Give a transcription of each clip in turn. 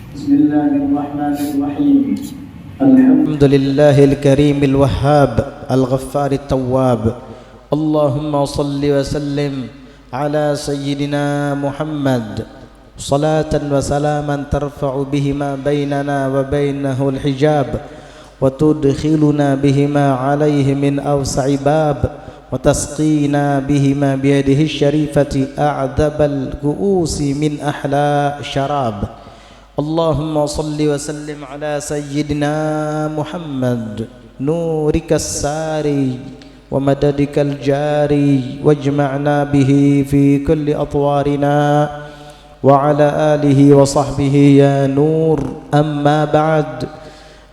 بسم الله الرحمن الرحيم الحمد لله الكريم الوهاب الغفار التواب. اللهم صل وسلم على سيدنا محمد صلاة وسلاما ترفع بهما بيننا وبينه الحجاب وتدخلنا بهما عليه من أوسع باب وتسقينا بهما بيده الشريفة أعذب الكؤوس من أحلى شراب. اللهم صل وسلم على سيدنا محمد نورك الساري ومددك الجاري واجمعنا به في كل أطوارنا وعلى آله وصحبه يا نور. أما بعد،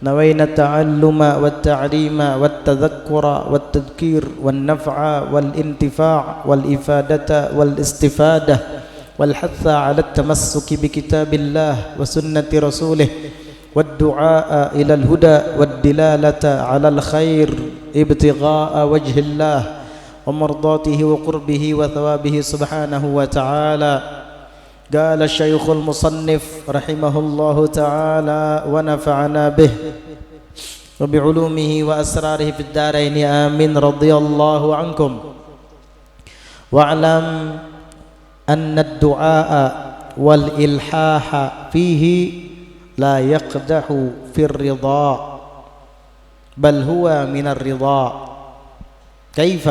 نوينا التعلم والتعليم والتذكر والتذكير والنفع والانتفاع والإفادة والاستفادة والحث على التمسك بكتاب الله وسنة رسوله والدعاء إلى الهدى والدلالة على الخير ابتغاء وجه الله ومرضاته وقربه وثوابه سبحانه وتعالى. قال الشيخ المصنف رحمه الله تعالى ونفعنا به وبعلومه وأسراره في الدارين آمين. رضي الله عنكم. واعلم أن الدعاء والإلحاح فيه لا يقدح في الرضا بل هو من الرضا. كيف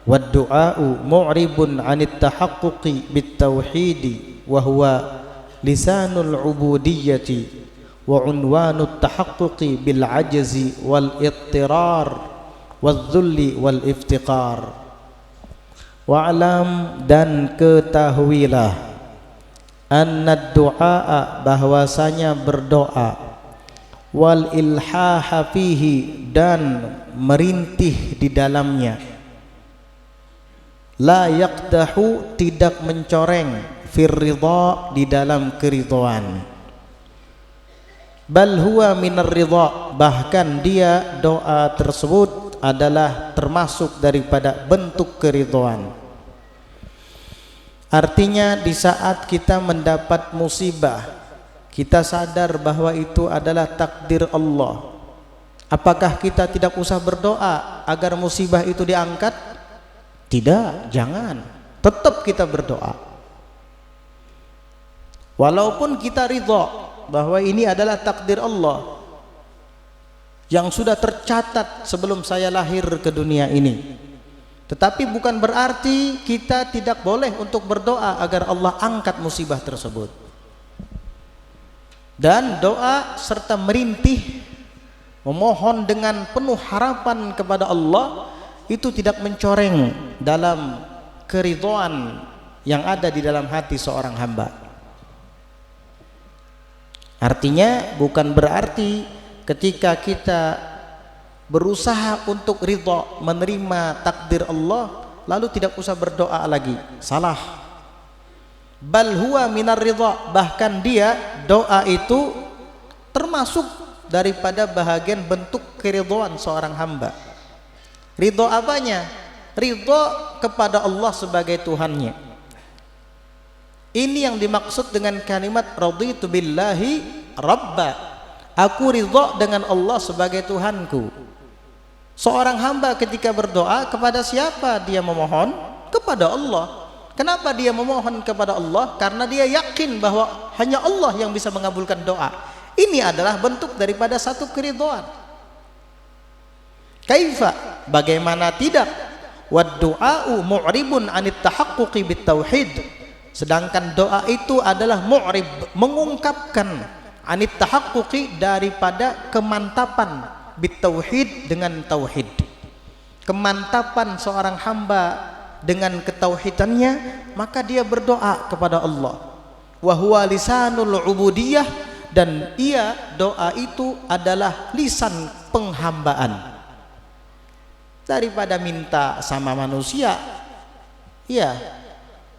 والدعاء معرب عن التحقق بالتوحيد وهو لسان العبودية وعنوان التحقق بالعجز والاضطرار والذل والافتقار. Wa'lam, dan ketahuilah, anna du'a, bahwasanya berdoa, wal ilhaha fihi, dan merintih di dalamnya, la yaqdahu, tidak mencoreng, fir ridha, di dalam keridhaan, bal huwa minar ridha, bahkan dia doa tersebut adalah termasuk daripada bentuk keridhaan. Artinya di saat kita mendapat musibah, kita sadar bahwa itu adalah takdir Allah. Apakah kita tidak usah berdoa agar musibah itu diangkat? Tidak, jangan. Tetap kita berdoa. Walaupun kita ridha bahwa ini adalah takdir Allah yang sudah tercatat sebelum saya lahir ke dunia ini, tetapi bukan berarti kita tidak boleh untuk berdoa agar Allah angkat musibah tersebut. Dan doa serta merintih, memohon dengan penuh harapan kepada Allah, itu tidak mencoreng dalam keridhaan yang ada di dalam hati seorang hamba. Artinya bukan berarti ketika kita berusaha untuk ridha, menerima takdir Allah, lalu tidak usah berdoa lagi. Salah. Bal huwa minar ridha, bahkan dia, doa itu termasuk daripada bahagian bentuk keridhaan seorang hamba. Ridha apanya? Ridha kepada Allah sebagai Tuhannya. Ini yang dimaksud dengan kalimat raditu billahi rabba. Aku ridha dengan Allah sebagai Tuhanku. Seorang hamba ketika berdoa, kepada siapa dia memohon? Kepada Allah. Kenapa dia memohon kepada Allah? Karena dia yakin bahwa hanya Allah yang bisa mengabulkan doa. Ini adalah bentuk daripada satu keridhaan. Kaifa, bagaimana tidak? Wad du'a'u mu'ribun 'anit tahaqquqi bit tauhid. Sedangkan doa itu adalah mu'rib, mengungkapkan, anit tahaqquqi, daripada kemantapan, bit tauhid, dengan tauhid. Kemantapan seorang hamba dengan ketauhidannya, maka dia berdoa kepada Allah. Wa huwa lisanul ubudiyah, dan ia, doa itu adalah lisan penghambaan. Daripada minta sama manusia, ya,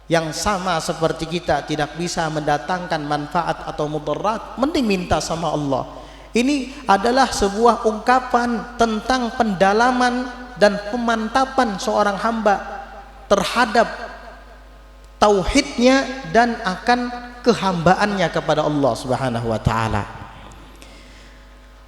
yang sama seperti kita tidak bisa mendatangkan manfaat atau mudarat, mending minta sama Allah. Ini adalah sebuah ungkapan tentang pendalaman dan pemantapan seorang hamba terhadap tauhidnya dan akan kehambaannya kepada Allah Subhanahu wa taala.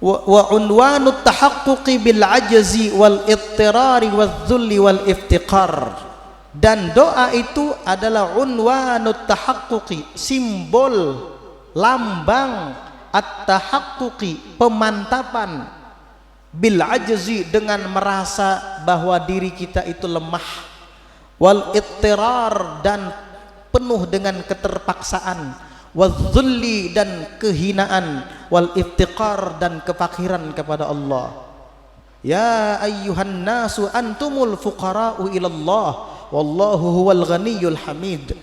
Wa unwanut tahaqquqi bil ajzi wal ittirari wadh-dhulli wal iftiqar. Dan doa itu adalah unwanut tahaqquqi, simbol, lambang at-tahaqquqi, pemantapan, bil ajzi, dengan merasa bahwa diri kita itu lemah, wal ittirar, dan penuh dengan keterpaksaan, wadh-dhulli, dan kehinaan, wal iftiqar, dan kefakiran kepada Allah. Ya ayyuhan nasu antumul fuqara'u ilallah wallahu huwal ghaniyyul hamid.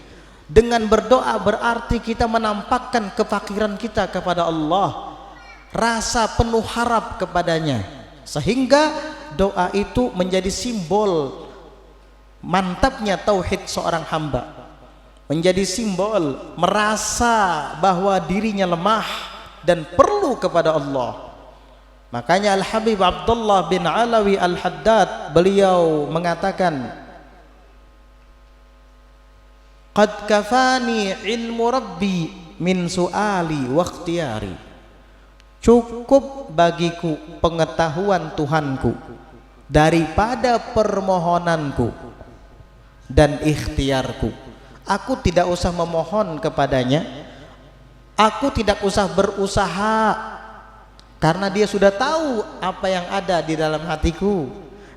Dengan berdoa berarti kita menampakkan kefakiran kita kepada Allah, rasa penuh harap kepadanya, sehingga doa itu menjadi simbol mantapnya tauhid seorang hamba, menjadi simbol merasa bahwa dirinya lemah dan perlu kepada Allah. Makanya Al-Habib Abdullah bin Alawi Al-Haddad, beliau mengatakan, qad kafani ilmu rabbi min su'ali wa ikhtiyari. Cukup bagiku pengetahuan Tuhanku daripada permohonanku dan ikhtiarku. Aku tidak usah memohon kepadanya, aku tidak usah berusaha, karena dia sudah tahu apa yang ada di dalam hatiku,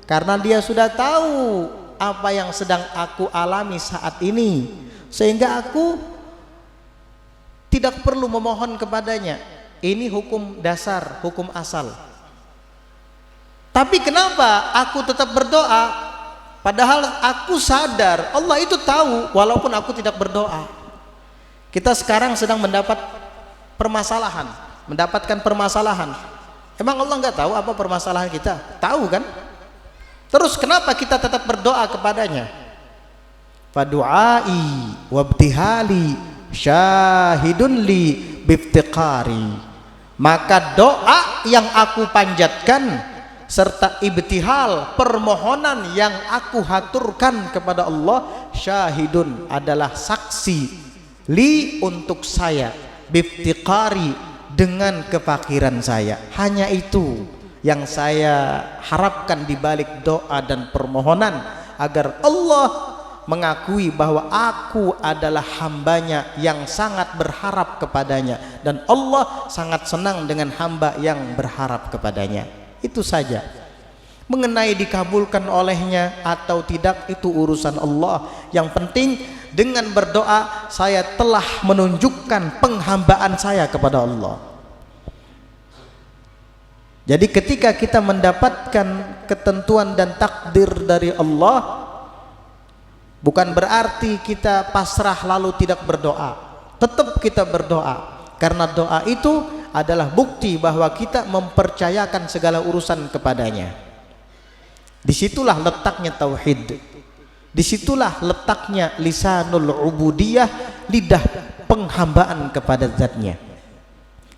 karena dia sudah tahu apa yang sedang aku alami saat ini, sehingga aku tidak perlu memohon kepadanya. Ini hukum dasar, hukum asal. Tapi kenapa aku tetap berdoa? Padahal aku sadar Allah itu tahu walaupun aku tidak berdoa. Kita sekarang sedang mendapatkan permasalahan. Emang Allah nggak tahu apa permasalahan kita? Tahu kan? Terus kenapa kita tetap berdoa kepadanya? Fadu'ai wabtihali syahidun li biftiqari. Maka doa yang aku panjatkan serta ibtihal, permohonan yang aku haturkan kepada Allah, syahidun, adalah saksi, li, untuk saya, biftiqari, dengan kefakiran saya. Hanya itu yang saya harapkan di balik doa dan permohonan, agar Allah mengakui bahwa aku adalah hambanya yang sangat berharap kepadanya, dan Allah sangat senang dengan hamba yang berharap kepadanya. Itu saja. Mengenai dikabulkan olehnya atau tidak, itu urusan Allah. Yang penting dengan berdoa saya telah menunjukkan penghambaan saya kepada Allah. Jadi ketika kita mendapatkan ketentuan dan takdir dari Allah, bukan berarti kita pasrah lalu tidak berdoa. Tetap kita berdoa, karena doa itu adalah bukti bahwa kita mempercayakan segala urusan kepadanya. Disitulah letaknya tauhid, disitulah letaknya lisanul ubudiyah, lidah penghambaan kepada zatnya.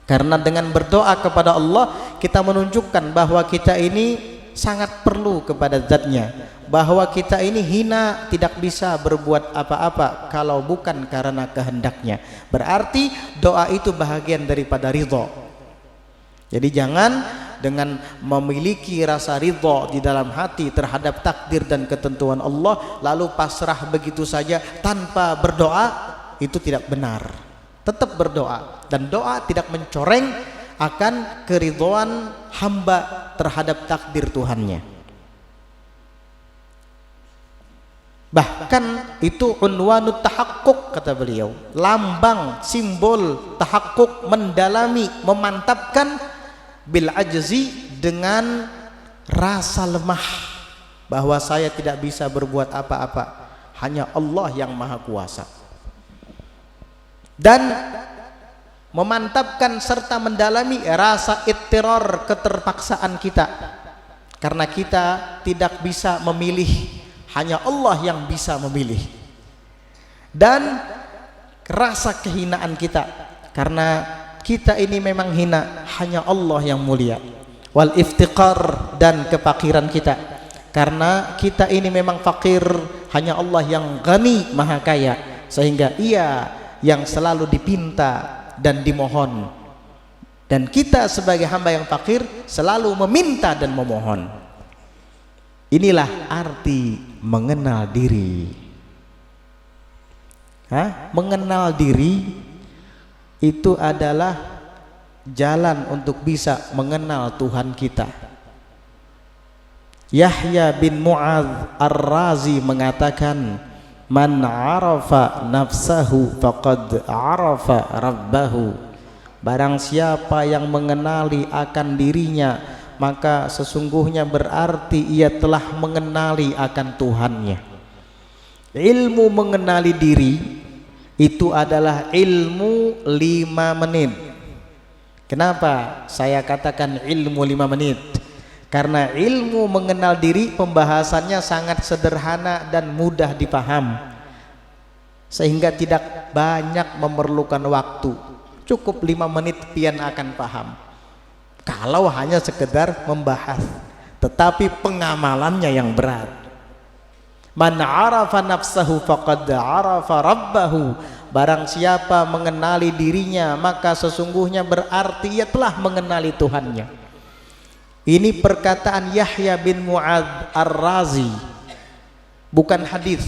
Karena dengan berdoa kepada Allah kita menunjukkan bahwa kita ini sangat perlu kepada zatnya, bahwa kita ini hina, tidak bisa berbuat apa-apa kalau bukan karena kehendaknya. Berarti doa itu bahagian daripada ridho. Jadi jangan dengan memiliki rasa ridho di dalam hati terhadap takdir dan ketentuan Allah lalu pasrah begitu saja tanpa berdoa, itu tidak benar. Tetap berdoa, dan doa tidak mencoreng akan keridhaan hamba terhadap takdir Tuhannya. Bahkan itu unwanut tahakkuk, kata beliau, lambang, simbol tahakkuk, mendalami, memantapkan, bil ajzi, dengan rasa lemah, bahwa saya tidak bisa berbuat apa-apa, hanya Allah yang maha kuasa. Dan memantapkan serta mendalami rasa ittirar, keterpaksaan kita, karena kita tidak bisa memilih, hanya Allah yang bisa memilih. Dan rasa kehinaan kita, karena kita ini memang hina, hanya Allah yang mulia. Wal iftiqar, dan kefakiran kita, karena kita ini memang fakir, hanya Allah yang ghani, maha kaya, sehingga Ia yang selalu dipinta dan dimohon, dan kita sebagai hamba yang fakir selalu meminta dan memohon. Inilah arti mengenal diri. Mengenal diri itu adalah jalan untuk bisa mengenal Tuhan kita. Yahya bin Mu'adz Ar-Razi mengatakan, man arafa nafsahu faqad arafa rabbahu. Barang siapa yang mengenali akan dirinya, maka sesungguhnya berarti ia telah mengenali akan Tuhannya. Ilmu mengenali diri itu adalah ilmu 5 menit. Kenapa saya katakan ilmu 5 menit? Karena ilmu mengenal diri pembahasannya sangat sederhana dan mudah dipaham, sehingga tidak banyak memerlukan waktu. Cukup 5 menit pian akan paham kalau hanya sekedar membahas. Tetapi pengamalannya yang berat. Man arafa nafsahu faqad arafa rabbahu. Barang siapa mengenali dirinya, maka sesungguhnya berarti ia telah mengenali Tuhannya. Ini perkataan Yahya bin Mu'adz Ar-Razi, bukan hadis.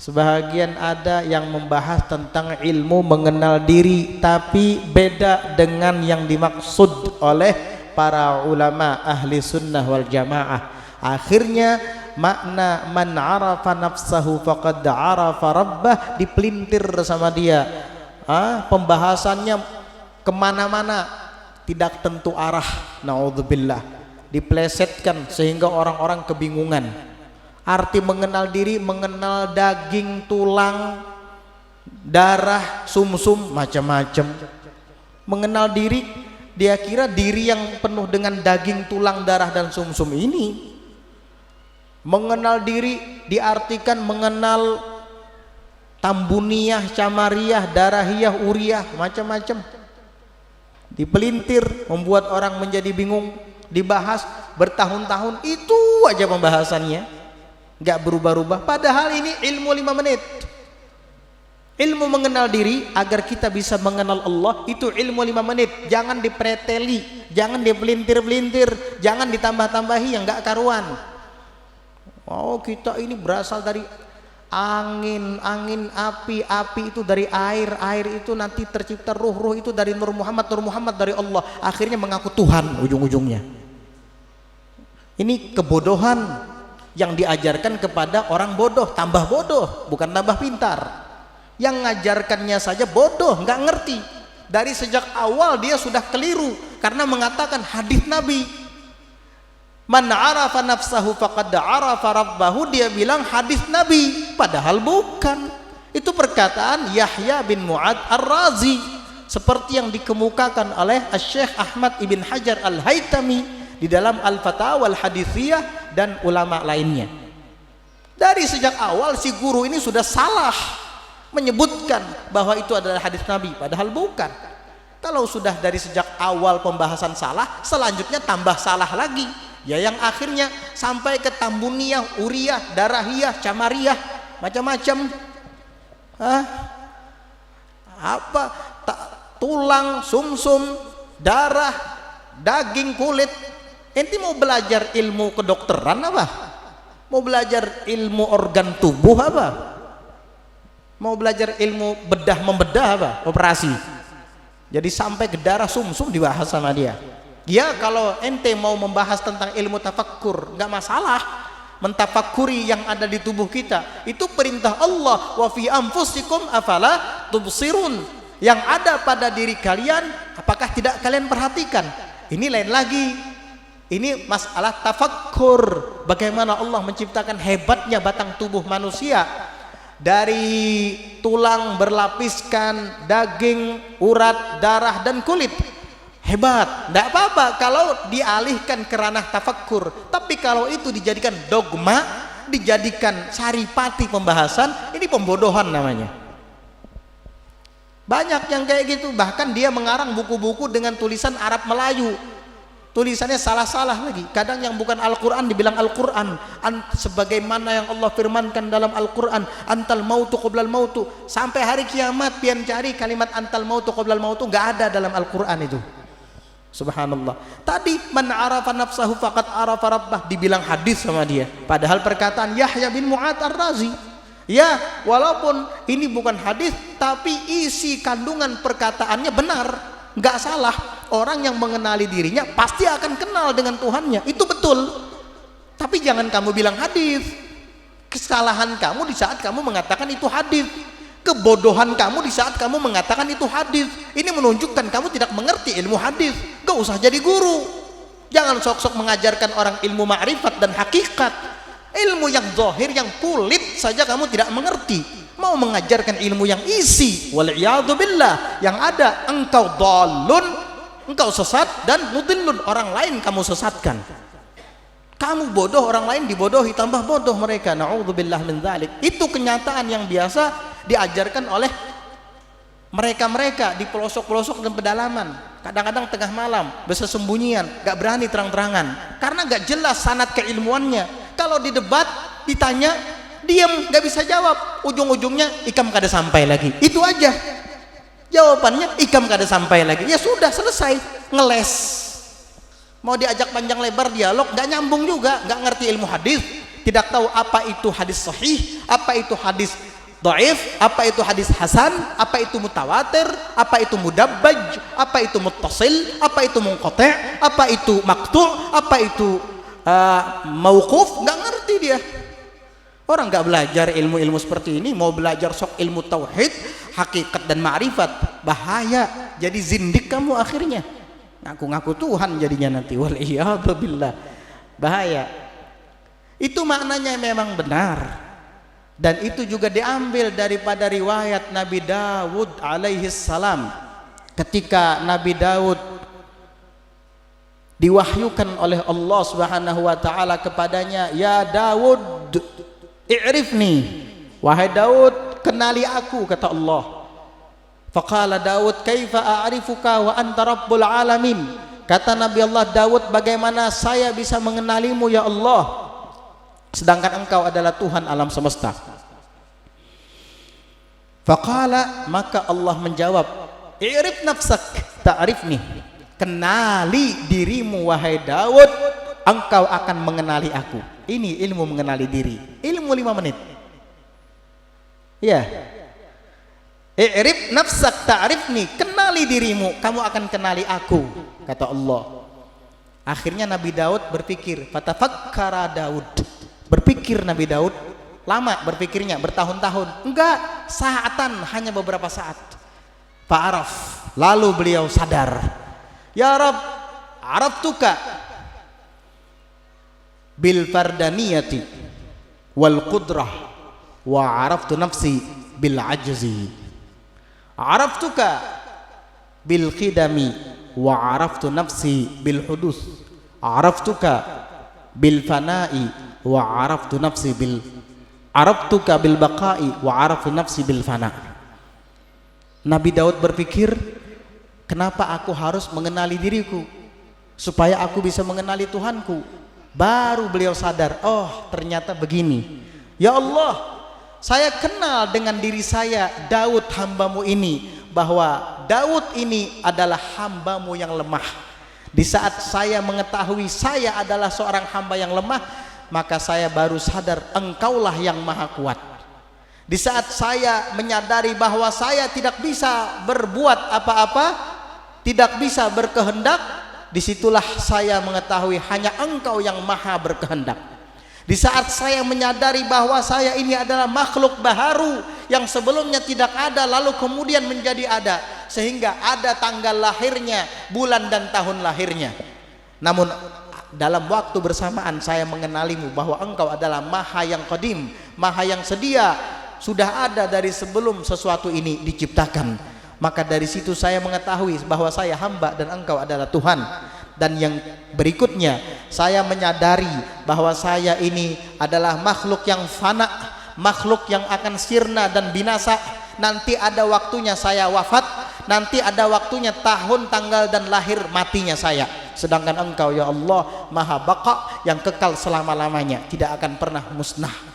Sebahagian ada yang membahas tentang ilmu mengenal diri, tapi beda dengan yang dimaksud oleh para ulama ahli sunnah wal jamaah. Akhirnya makna man arafa nafsahu faqad arafa rabbah dipelintir sama dia. Pembahasannya kemana-mana, tidak tentu arah, naudzubillah, diplesetkan sehingga orang-orang kebingungan. Arti mengenal diri, mengenal daging, tulang, darah, sumsum, macam-macam. Mengenal diri, dia kira diri yang penuh dengan daging, tulang, darah dan sumsum ini. Mengenal diri diartikan mengenal tambuniyah, camariyah, darahiyah, uriyah, macam-macam. Dipelintir, membuat orang menjadi bingung, dibahas bertahun-tahun, itu aja pembahasannya, nggak berubah-ubah. Padahal ini ilmu 5 menit. Ilmu mengenal diri agar kita bisa mengenal Allah, itu ilmu 5 menit. Jangan dipreteli, jangan dipelintir-pelintir, jangan ditambah-tambahi yang nggak karuan. Oh, kita ini berasal dari angin, api itu dari air itu nanti tercipta ruh itu dari Nur Muhammad dari Allah, akhirnya mengaku Tuhan ujung-ujungnya. Ini kebodohan yang diajarkan kepada orang bodoh, tambah bodoh, bukan tambah pintar. Yang ngajarkannya saja bodoh, nggak ngerti. Dari sejak awal dia sudah keliru karena mengatakan hadis Nabi. Man arafa nafsahu faqad arafa rabbahu, dia bilang hadis Nabi, padahal bukan. Itu perkataan Yahya bin Mu'adz Ar-Razi, seperti yang dikemukakan oleh Syekh Ahmad ibn Hajar Al-Haytami di dalam Al-Fatawa Al-Hadithiyah dan ulama lainnya. Dari sejak awal si guru ini sudah salah menyebutkan bahwa itu adalah hadis Nabi, padahal bukan. Kalau sudah dari sejak awal pembahasan salah, selanjutnya tambah salah lagi. Ya yang akhirnya sampai ke tambuniyah, uriyah, darahiyah, camariyah, macam-macam. Tulang, sumsum, darah, daging, kulit. Enti mau belajar ilmu kedokteran apa? Mau belajar ilmu organ tubuh apa? Mau belajar ilmu bedah membedah apa? Operasi. Jadi sampai ke darah, sumsum dibahas sama dia. Ya kalau ente mau membahas tentang ilmu tafakkur, nggak masalah. Mentafakuri yang ada di tubuh kita, itu perintah Allah. Wa fi anfusikum afala tubsirun. Yang ada pada diri kalian, apakah tidak kalian perhatikan? Ini lain lagi. Ini masalah tafakkur. Bagaimana Allah menciptakan hebatnya batang tubuh manusia. Dari tulang berlapiskan daging, urat, darah dan kulit. Hebat, tidak apa-apa kalau dialihkan ke ranah tafakkur. Tapi kalau itu dijadikan dogma, dijadikan saripati pembahasan, ini pembodohan namanya. Banyak yang kayak gitu, bahkan dia mengarang buku-buku dengan tulisan Arab Melayu. tulisannya salah-salah lagi. Kadang yang bukan Al-Quran dibilang Al-Quran, sebagaimana yang Allah firmankan dalam Al-Quran, antal mautu qoblal mautu. Sampai hari kiamat pian cari kalimat antal mautu qoblal mautu, nggak ada dalam Al-Quran itu. Subhanallah. Tadi man arafa nafsahu faqad arafa rabbah, dibilang hadis sama dia, padahal perkataan Yahya bin Mu'ad Ar-Razi. Ya, walaupun ini bukan hadis, tapi isi kandungan perkataannya benar, nggak salah. Orang yang mengenali dirinya pasti akan kenal dengan Tuhannya, itu betul. Tapi jangan kamu bilang hadis. Kesalahan kamu di saat kamu mengatakan itu hadis, kebodohan kamu di saat kamu mengatakan itu hadis. Ini menunjukkan kamu tidak mengerti ilmu hadis. Gak usah jadi guru. Jangan sok-sok mengajarkan orang ilmu ma'rifat dan hakikat. Ilmu yang zahir, yang kulit saja kamu tidak mengerti. Mau mengajarkan ilmu yang isi, wal'iyadu billah, yang ada engkau dhalun, engkau sesat, dan mudillun, orang lain kamu sesatkan. Kamu bodoh, orang lain dibodohi, tambah bodoh mereka. Na'udzubillah min dzalik. Itu kenyataan yang biasa diajarkan oleh mereka-mereka di pelosok-pelosok dan pedalaman. Kadang-kadang tengah malam bersembunyian, gak berani terang-terangan karena gak jelas sanad keilmuannya. Kalau di debat ditanya, diam, gak bisa jawab. Ujung-ujungnya ikam kada sampai lagi. Itu aja jawabannya, ikam kada sampai lagi. Ya sudah, selesai, ngeles. Mau diajak panjang lebar dialog gak nyambung juga. Gak ngerti ilmu hadis, tidak tahu apa itu hadis sahih, apa itu hadis dhaif, apa itu hadis hasan, apa itu mutawatir, apa itu mudabbaj, apa itu muttasil, apa itu munqati', apa itu maqtu', apa itu mauquf. Nggak ngerti dia. Orang nggak belajar ilmu-ilmu seperti ini, mau belajar sok ilmu tauhid, hakikat dan ma'rifat, bahaya. Jadi zindik kamu akhirnya, ngaku-ngaku Tuhan jadinya nanti. Wal'iyadu billah, bahaya. Itu maknanya memang benar. Dan itu juga diambil daripada riwayat Nabi Dawud alaihi salam. Ketika Nabi Dawud diwahyukan oleh Allah Subhanahu wa taala kepadanya, "Ya Dawud, i'rifni." Wahai Dawud, kenali aku, kata Allah. Faqala Dawud, "Kaifa a'rifuka wa anta rabbul alamin?" Kata Nabi Allah, Dawud, bagaimana saya bisa mengenalimu ya Allah, sedangkan engkau adalah Tuhan alam semesta. Faqala, maka Allah menjawab, i'rif nafsak ta'rifni. Kenali dirimu wahai Daud, engkau akan mengenali aku. Ini ilmu mengenali diri, ilmu 5 menit. Ya, i'rif nafsak ta'rifni, kenali dirimu, kamu akan kenali aku, kata Allah. Akhirnya Nabi Daud berpikir, fatafakkara Daud. Berpikir Nabi Daud, lama berpikirnya, bertahun-tahun. Enggak, saatan, hanya beberapa saat. Fa'araf, lalu beliau sadar, ya Rabb, araftuka bil fardaniyati wal qudrah wa araftu nafsi bil ajzi. Araftuka bil khidami wa araftu nafsi bil hudus. Araftuka bil fana'i wa araftu nafsi bil araftuka bil baqa'i wa araftu nafsi bil fana. Nabi Daud berpikir, kenapa aku harus mengenali diriku supaya aku bisa mengenali Tuhanku? Baru beliau sadar, oh ternyata begini. Ya Allah, saya kenal dengan diri saya, Daud hambamu ini, bahwa Daud ini adalah hambamu yang lemah. Di saat saya mengetahui saya adalah seorang hamba yang lemah, maka saya baru sadar engkaulah yang maha kuat. Di saat saya menyadari bahwa saya tidak bisa berbuat apa-apa, tidak bisa berkehendak, disitulah saya mengetahui hanya engkau yang maha berkehendak. Di saat saya menyadari bahwa saya ini adalah makhluk baharu yang sebelumnya tidak ada lalu kemudian menjadi ada, sehingga ada tanggal lahirnya, bulan dan tahun lahirnya. Namun dalam waktu bersamaan saya mengenalimu bahwa engkau adalah maha yang qadim, maha yang sedia, sudah ada dari sebelum sesuatu ini diciptakan. Maka dari situ saya mengetahui bahwa saya hamba dan engkau adalah Tuhan. Dan yang berikutnya, saya menyadari bahwa saya ini adalah makhluk yang fana, makhluk yang akan sirna dan binasa. Nanti ada waktunya saya wafat, nanti ada waktunya tahun, tanggal dan lahir matinya saya. sedangkan Engkau ya Allah maha baqa yang kekal selama-lamanya, tidak akan pernah musnah.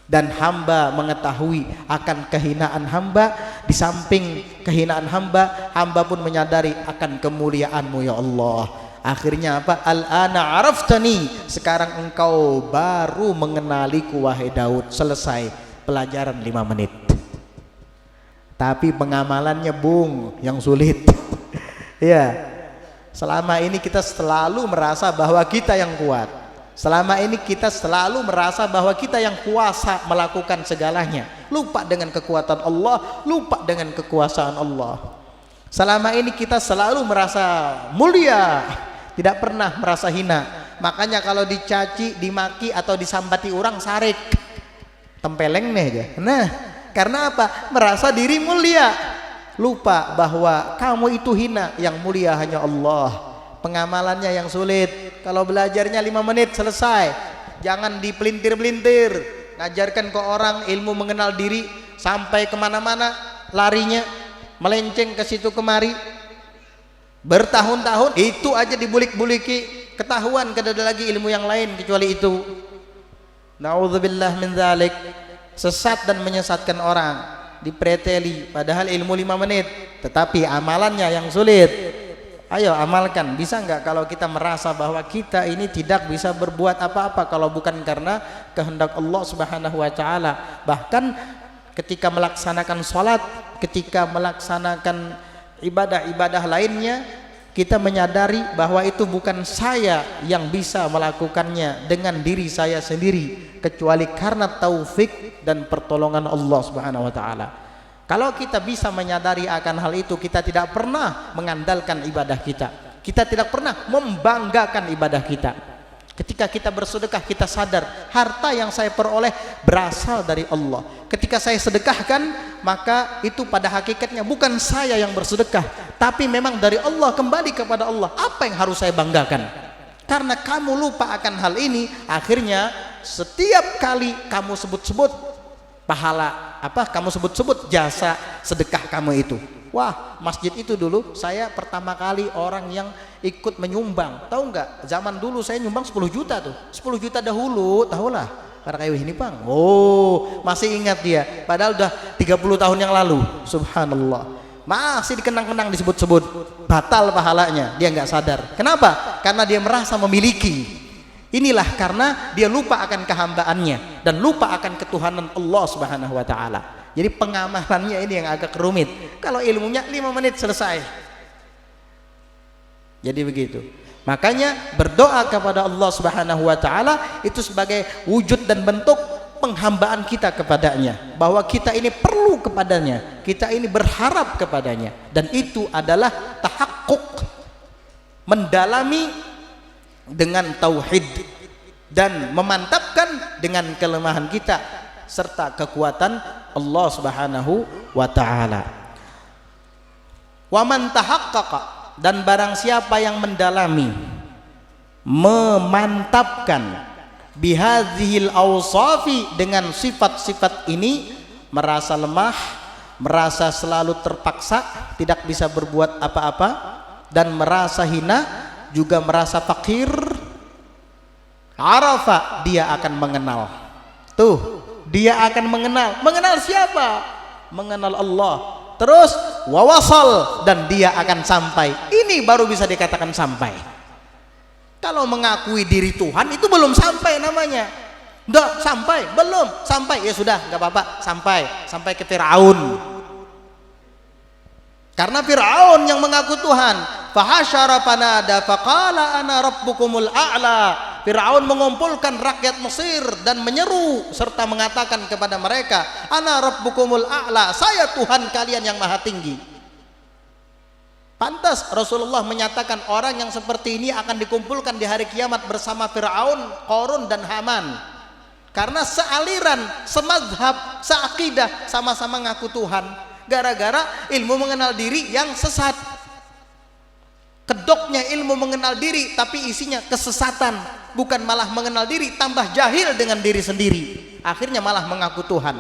Dan hamba mengetahui akan kehinaan hamba, di samping kehinaan hamba, hamba pun menyadari akan kemuliaan-Mu ya Allah. Akhirnya apa? Al-ana araftani, sekarang engkau baru mengenaliku wahai Daud. Selesai pelajaran 5 menit. Tapi pengamalannya bung yang sulit. Ya, selama ini kita selalu merasa bahwa kita yang kuat. Selama ini kita selalu merasa bahwa kita yang kuasa melakukan segalanya. Lupa dengan kekuatan Allah, lupa dengan kekuasaan Allah. Selama ini kita selalu merasa mulia, tidak pernah merasa hina. Makanya kalau dicaci, dimaki atau disambati orang sarik, tempeleng nih aja. Nah, karena apa? Merasa diri mulia, lupa bahwa kamu itu hina, yang mulia hanya Allah. Pengamalannya yang sulit. Kalau belajarnya 5 menit selesai, jangan dipelintir-pelintir. Ngajarkan ke orang ilmu mengenal diri, sampai kemana-mana larinya, melenceng ke situ kemari, bertahun-tahun itu aja dibulik-buliki, ketahuan kada ada lagi ilmu yang lain kecuali itu. Na'udzubillah min dzalik. Sesat dan menyesatkan orang, dipreteli padahal ilmu 5 menit, tetapi amalannya yang sulit. Ayo amalkan. Bisa enggak kalau kita merasa bahwa kita ini tidak bisa berbuat apa-apa kalau bukan karena kehendak Allah Subhanahu wa taala. Bahkan ketika melaksanakan sholat, ketika melaksanakan ibadah-ibadah lainnya, kita menyadari bahwa itu bukan saya yang bisa melakukannya dengan diri saya sendiri, kecuali karena taufik dan pertolongan Allah Subhanahu wa taala. Kalau kita bisa menyadari akan hal itu, kita tidak pernah mengandalkan ibadah kita. Kita tidak pernah membanggakan ibadah kita. Ketika kita bersedekah, kita sadar harta yang saya peroleh berasal dari Allah. Ketika saya sedekahkan, maka itu pada hakikatnya bukan saya yang bersedekah, tapi memang dari Allah, kembali kepada Allah. Apa yang harus saya banggakan? Karena kamu lupa akan hal ini, akhirnya setiap kali kamu sebut-sebut pahala, kamu sebut-sebut jasa sedekah kamu itu. Wah, masjid itu dulu saya pertama kali orang yang ikut menyumbang. Tahu nggak? Zaman dulu saya nyumbang 10 juta tuh. 10 juta dahulu, tahulah. Karena kayak ini Bang. Oh, masih ingat dia. Padahal udah 30 tahun yang lalu. Subhanallah. Masih dikenang-kenang disebut-sebut. Batal pahalanya. Dia nggak sadar. Kenapa? Karena dia merasa memiliki. Inilah karena dia lupa akan kehambaannya dan lupa akan ketuhanan Allah Subhanahu wa taala. Jadi pengamalannya ini yang agak rumit. Kalau ilmunya 5 menit selesai. Jadi begitu. Makanya berdoa kepada Allah Subhanahu wa taala itu sebagai wujud dan bentuk penghambaan kita kepadanya, bahwa kita ini perlu kepadanya, kita ini berharap kepadanya, dan itu adalah tahakkuk, mendalami dengan tauhid dan memantapkan dengan kelemahan kita serta kekuatan Allah Subhanahu wa taala. Wa man tahaqqaqa, dan barang siapa yang mendalami, memantapkan bihadzihil awsafi, dengan sifat-sifat ini, merasa lemah, merasa selalu terpaksa, tidak bisa berbuat apa-apa, dan merasa hina, juga merasa fakir, arafa, dia akan mengenal. Tuh, dia akan mengenal siapa? Mengenal Allah. Terus wawasal, dan dia akan sampai. Ini baru bisa dikatakan sampai. Kalau mengakui diri Tuhan itu belum sampai namanya. Udah sampai, belum sampai, ya sudah nggak apa-apa, sampai ke Firaun. Karena Firaun yang mengaku Tuhan, fahasyara fanada faqala ana rabbukumul a'la. Firaun mengumpulkan rakyat Mesir dan menyeru serta mengatakan kepada mereka, ana rabbukumul a'la, saya Tuhan kalian yang maha tinggi. Pantas Rasulullah menyatakan orang yang seperti ini akan dikumpulkan di hari kiamat bersama Firaun, Qarun dan Haman. Karena sealiran, semadzhab, seakidah, sama-sama ngaku Tuhan. Gara-gara ilmu mengenal diri yang sesat. Kedoknya ilmu mengenal diri tapi isinya kesesatan, bukan malah mengenal diri tambah jahil dengan diri sendiri, akhirnya malah mengaku Tuhan.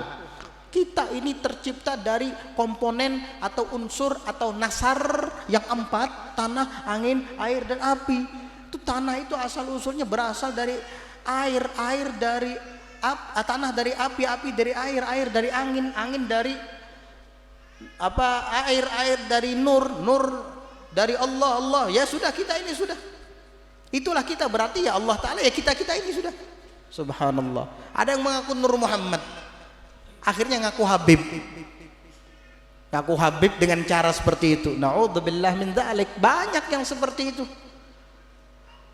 Kita ini tercipta dari komponen atau unsur atau nasar Yang 4, tanah, angin, air dan api. Itu tanah itu asal usulnya berasal dari air, air dari tanah dari api, api dari air, air dari angin, angin dari air, air dari nur, nur dari Allah, Allah. Ya sudah, kita ini sudah. Itulah kita, berarti ya Allah Ta'ala, ya kita ini sudah. Subhanallah. Ada yang mengaku Nur Muhammad, akhirnya ngaku Habib. Ngaku Habib dengan cara seperti itu. Na'udzubillah min dzalik. Banyak yang seperti itu.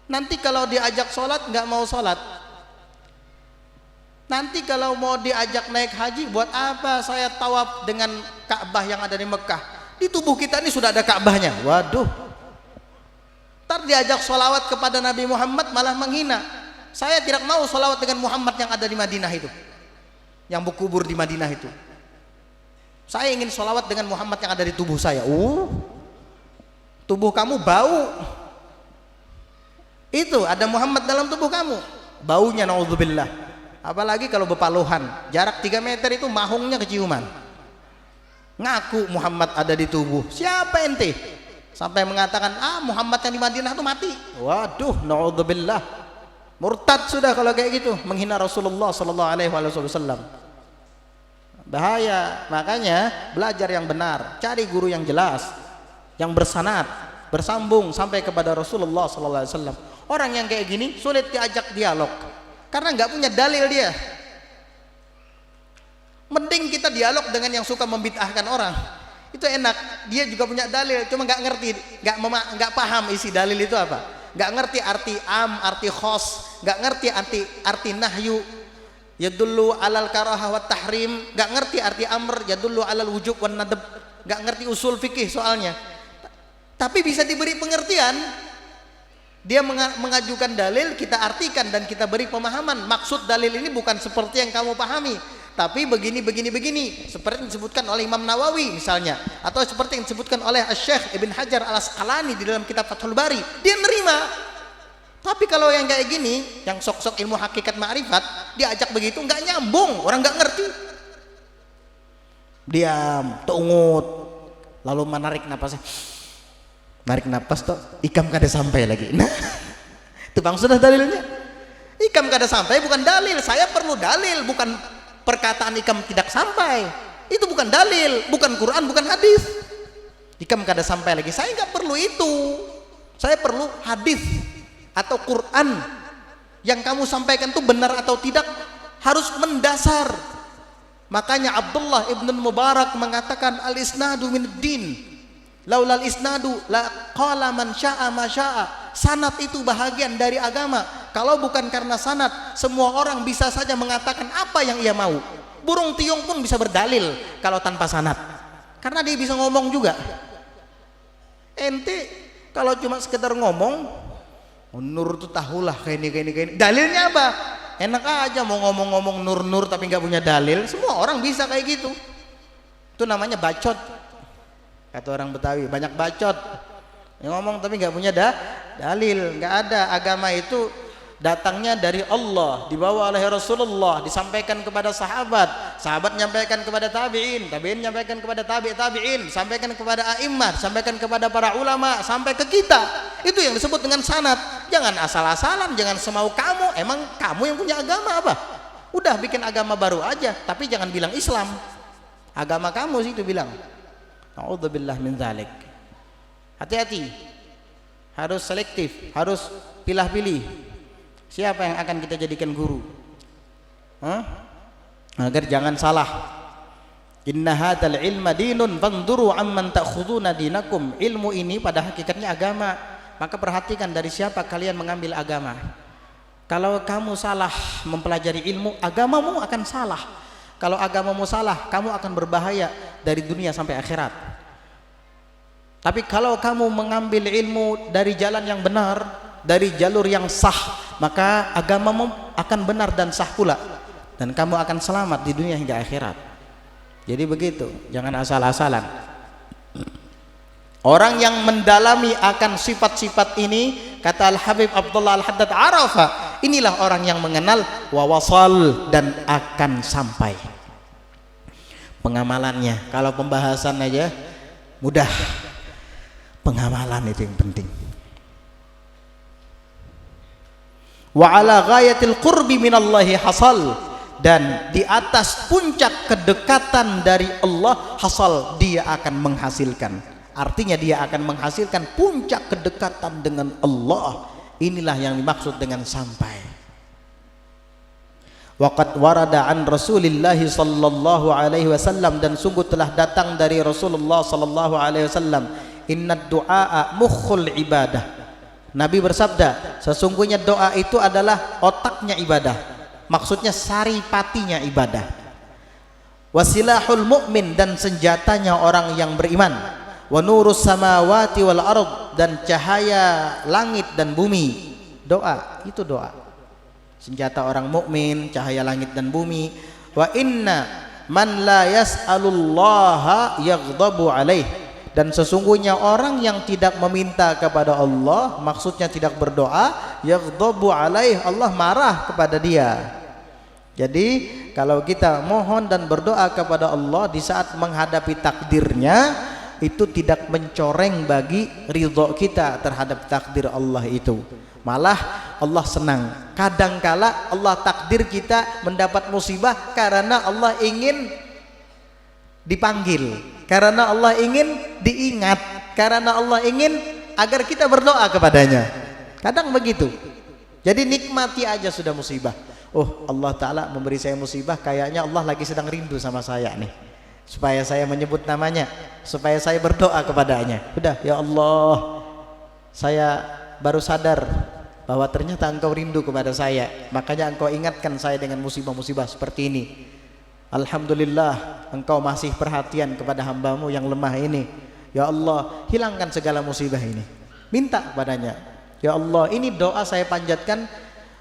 Nanti kalau diajak sholat nggak mau sholat. Nanti kalau mau diajak naik haji, buat apa saya tawaf dengan Ka'bah yang ada di Mekah? Di tubuh kita ini sudah ada Ka'bahnya. Waduh. Ntar diajak sholawat kepada Nabi Muhammad malah menghina. Saya tidak mau sholawat dengan Muhammad yang ada di Madinah itu, yang berkubur di Madinah itu. Saya ingin sholawat dengan Muhammad yang ada di tubuh saya. Tubuh kamu bau. Itu ada Muhammad dalam tubuh kamu, baunya naudzubillah. Apalagi kalau bepaluhan, jarak 3 meter itu mahungnya keciuman. Ngaku Muhammad ada di tubuh. Siapa ente? Sampai mengatakan, Muhammad yang di Madinah itu mati. Waduh, naudzubillah. Murtad sudah kalau kayak gitu, menghina Rasulullah sallallahu alaihi wasallam. Bahaya. Makanya belajar yang benar, cari guru yang jelas, yang bersanad, bersambung sampai kepada Rasulullah sallallahu alaihi wasallam. Orang yang kayak gini sulit diajak dialog karena nggak punya dalil dia. Mending kita dialog dengan yang suka membid'ahkan orang. Itu enak, dia juga punya dalil, cuma nggak ngerti, nggak paham isi dalil itu apa, nggak ngerti arti am, arti khos, nggak ngerti arti nahyu, yadullu alal karahah wa tahrim, nggak ngerti arti amr, yadullu alal wujub wan nadab, nggak ngerti usul fikih soalnya. Tapi bisa diberi pengertian. Dia mengajukan dalil, kita artikan dan kita beri pemahaman. Maksud dalil ini bukan seperti yang kamu pahami, tapi begini, seperti yang disebutkan oleh Imam Nawawi misalnya, atau seperti yang disebutkan oleh Syekh Ibn Hajar Al-Asqalani di dalam kitab Fathul Bari. Dia nerima. Tapi kalau yang kayak gini, yang sok-sok ilmu hakikat ma'rifat, diajak begitu nggak nyambung, orang nggak ngerti. Diam, tungut, lalu menarik napasnya. Narik napas toh, ikam kada sampai lagi. Nah, itu bang sudah dalilnya. Ikam kada sampai bukan dalil. Saya perlu dalil, bukan perkataan ikam tidak sampai. Itu bukan dalil, bukan Quran, bukan hadis. Ikam kada sampai lagi. Saya nggak perlu itu. Saya perlu hadis atau Quran. Yang kamu sampaikan itu benar atau tidak harus mendasar. Makanya Abdullah ibn Mubarak mengatakan al-isnadu min-din. Laulal isnadu la qala man syaa ma syaa. Sanad itu bahagian dari agama. Kalau bukan karena sanad, semua orang bisa saja mengatakan apa yang ia mau. Burung tiung pun bisa berdalil kalau tanpa sanad, karena dia bisa ngomong juga. Ente kalau cuma sekedar ngomong, nur itu tahulah kayak ini. Dalilnya apa? Enak aja mau ngomong-ngomong nur tapi nggak punya dalil. Semua orang bisa kayak gitu. Itu namanya bacot. Kata orang Betawi, banyak bacot yang ngomong tapi nggak punya dalil. Nggak ada. Agama itu datangnya dari Allah, dibawa oleh Rasulullah, disampaikan kepada sahabat, sahabat menyampaikan kepada tabi'in, tabi'in menyampaikan kepada tabi'in, sampaikan kepada a'immah, sampaikan kepada para ulama, sampai ke kita. Itu yang disebut dengan sanad. Jangan asal-asalan, jangan semau kamu. Emang kamu yang punya agama apa? Udah bikin agama baru aja, tapi jangan bilang Islam. Agama kamu sih itu bilang. Na'udzubillah min dzalik. Hati-hati, harus selektif, harus pilih-pilih siapa yang akan kita jadikan guru, agar jangan salah. Inna hadzal ilma dinun fanzuru amman ta'khuduna dinakum. Ilmu ini pada hakikatnya agama, maka perhatikan dari siapa kalian mengambil agama. Kalau kamu salah mempelajari ilmu, agamamu akan salah. Kalau agamamu salah, kamu akan berbahaya dari dunia sampai akhirat. Tapi kalau kamu mengambil ilmu dari jalan yang benar, dari jalur yang sah, maka agamamu akan benar dan sah pula, dan kamu akan selamat di dunia hingga akhirat. Jadi begitu, jangan asal-asalan. Orang yang mendalami akan sifat-sifat ini, kata Al-Habib Abdullah Al-Haddad Arafah, inilah orang yang mengenal wa wasal dan akan sampai. Pengamalannya, kalau pembahasan aja mudah, Pengamalan itu yang penting. Wa ala ghayatil qurbi minallahi hasal, dan di atas puncak kedekatan dari Allah hasal, dia akan menghasilkan. Artinya dia akan menghasilkan puncak kedekatan dengan Allah. Inilah yang dimaksud dengan sampai. Waqad warada an Rasulillah sallallahu alaihi wasallam, dan sungguh telah datang dari Rasulullah sallallahu alaihi wasallam, innad du'a mukhul ibadah. Nabi bersabda, sesungguhnya doa itu adalah otaknya ibadah. Maksudnya saripatinya ibadah. Wasilahul mu'min, dan senjatanya orang yang beriman. Wa nurus samawati wal ard, dan cahaya langit dan bumi. Doa, itu doa. Senjata orang mukmin, cahaya langit dan bumi. Wa inna man la yas'alullaha yaghdabu alaih, dan sesungguhnya orang yang tidak meminta kepada Allah, maksudnya tidak berdoa, yaghdabu alaih, Allah marah kepada dia. Jadi kalau kita mohon dan berdoa kepada Allah di saat menghadapi takdirnya, itu tidak mencoreng bagi ridho kita terhadap takdir Allah itu. Malah Allah senang. Kadangkala Allah takdir kita mendapat musibah karena Allah ingin dipanggil, karena Allah ingin diingat, karena Allah ingin agar kita berdoa kepadanya. Kadang begitu. Jadi nikmati aja sudah musibah. Oh, Allah Ta'ala memberi saya musibah, kayaknya Allah lagi sedang rindu sama saya nih, supaya saya menyebut namanya, supaya saya berdoa kepadanya. Udah, ya Allah, saya baru sadar bahwa ternyata engkau rindu kepada saya, makanya engkau ingatkan saya dengan musibah-musibah seperti ini. Alhamdulillah, engkau masih perhatian kepada hambamu yang lemah ini. Ya Allah, hilangkan segala musibah ini. Minta kepadanya. Ya Allah, ini doa saya panjatkan,